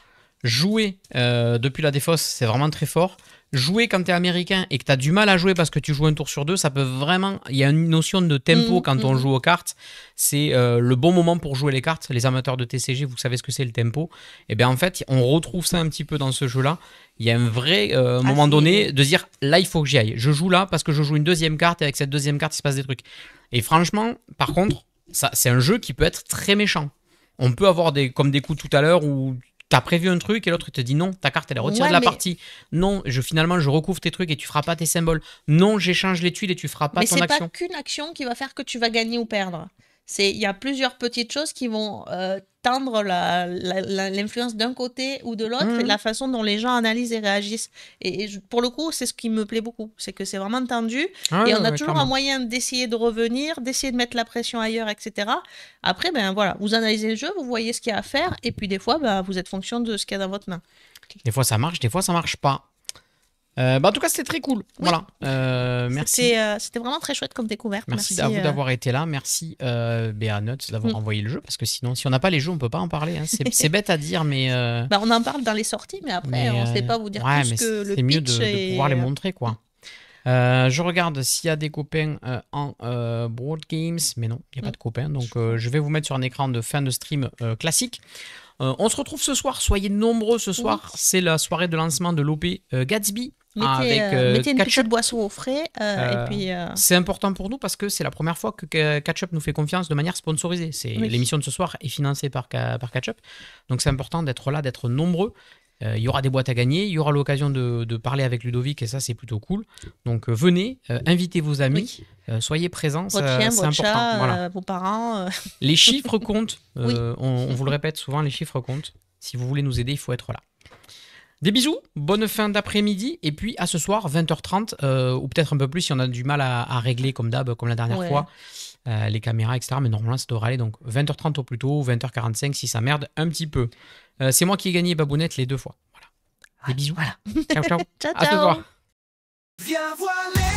jouer depuis la défausse, c'est vraiment très fort. Jouer quand tu es américain et que tu as du mal à jouer parce que tu joues un tour sur deux, ça peut vraiment... Il y a une notion de tempo quand on joue aux cartes. C'est le bon moment pour jouer les cartes. Les amateurs de TCG, vous savez ce que c'est le tempo. Et bien en fait, on retrouve ça un petit peu dans ce jeu-là. Il y a un vrai moment donné de dire, là, il faut que j'y aille. Je joue là parce que je joue une deuxième carte et avec cette deuxième carte, il se passe des trucs. Et franchement, par contre, c'est un jeu qui peut être très méchant. On peut avoir comme des coups tout à l'heure où... T'as prévu un truc et l'autre te dit non, ta carte elle est retirée de la partie. Non, finalement je recouvre tes trucs et tu feras pas tes symboles. Non, j'échange les tuiles et tu feras pas ton action. Mais c'est pas qu'une action qui va faire que tu vas gagner ou perdre. Il y a plusieurs petites choses qui vont tendre l'influence d'un côté ou de l'autre et la façon dont les gens analysent et réagissent. Et pour le coup, c'est ce qui me plaît beaucoup. C'est que c'est vraiment tendu et on a toujours un moyen d'essayer de revenir, d'essayer de mettre la pression ailleurs, etc. Après, ben voilà, vous analysez le jeu, vous voyez ce qu'il y a à faire et puis des fois, ben, vous êtes fonction de ce qu'il y a dans votre main. Des fois ça marche, des fois ça marche pas. En tout cas, c'était très cool. Oui. Voilà. Merci. C'était vraiment très chouette comme découverte. Merci à vous d'avoir été là. Merci Béa Nuts d'avoir envoyé le jeu. Parce que sinon, si on n'a pas les jeux, on peut pas en parler. Hein. C'est bête à dire, mais... on en parle dans les sorties, mais après, on ne sait pas vous dire plus que le pitch. C'est mieux de pouvoir les montrer, quoi. Je regarde s'il y a des copains en Board Games. Mais non, il n'y a pas de copains. Donc, je vais vous mettre sur un écran de fin de stream classique. On se retrouve ce soir. Soyez nombreux ce soir. C'est la soirée de lancement de l'OP Gatsby. Mettez une petite boisson au frais. Et puis, c'est important pour nous parce que c'est la première fois que Catch-Up nous fait confiance de manière sponsorisée. L'émission de ce soir est financée par Catch-Up. Donc c'est important d'être là, d'être nombreux. Il y aura des boîtes à gagner, il y aura l'occasion de parler avec Ludovic et ça c'est plutôt cool. Donc venez, invitez vos amis, soyez présents, votre chien, c'est votre important. Chat, voilà. Vos parents. Les chiffres comptent, on vous le répète souvent, les chiffres comptent. Si vous voulez nous aider, il faut être là. Des bisous, bonne fin d'après-midi et puis à ce soir 20h30 ou peut-être un peu plus si on a du mal à régler comme d'hab, comme la dernière fois, les caméras, etc. Mais normalement ça devrait aller, donc 20h30 au plus tôt, 20h45 si ça merde un petit peu. C'est moi qui ai gagné Babounette les 2 fois. Voilà. Des bisous. Voilà. Ciao, ciao. Ciao, À ce soir. Viens voir les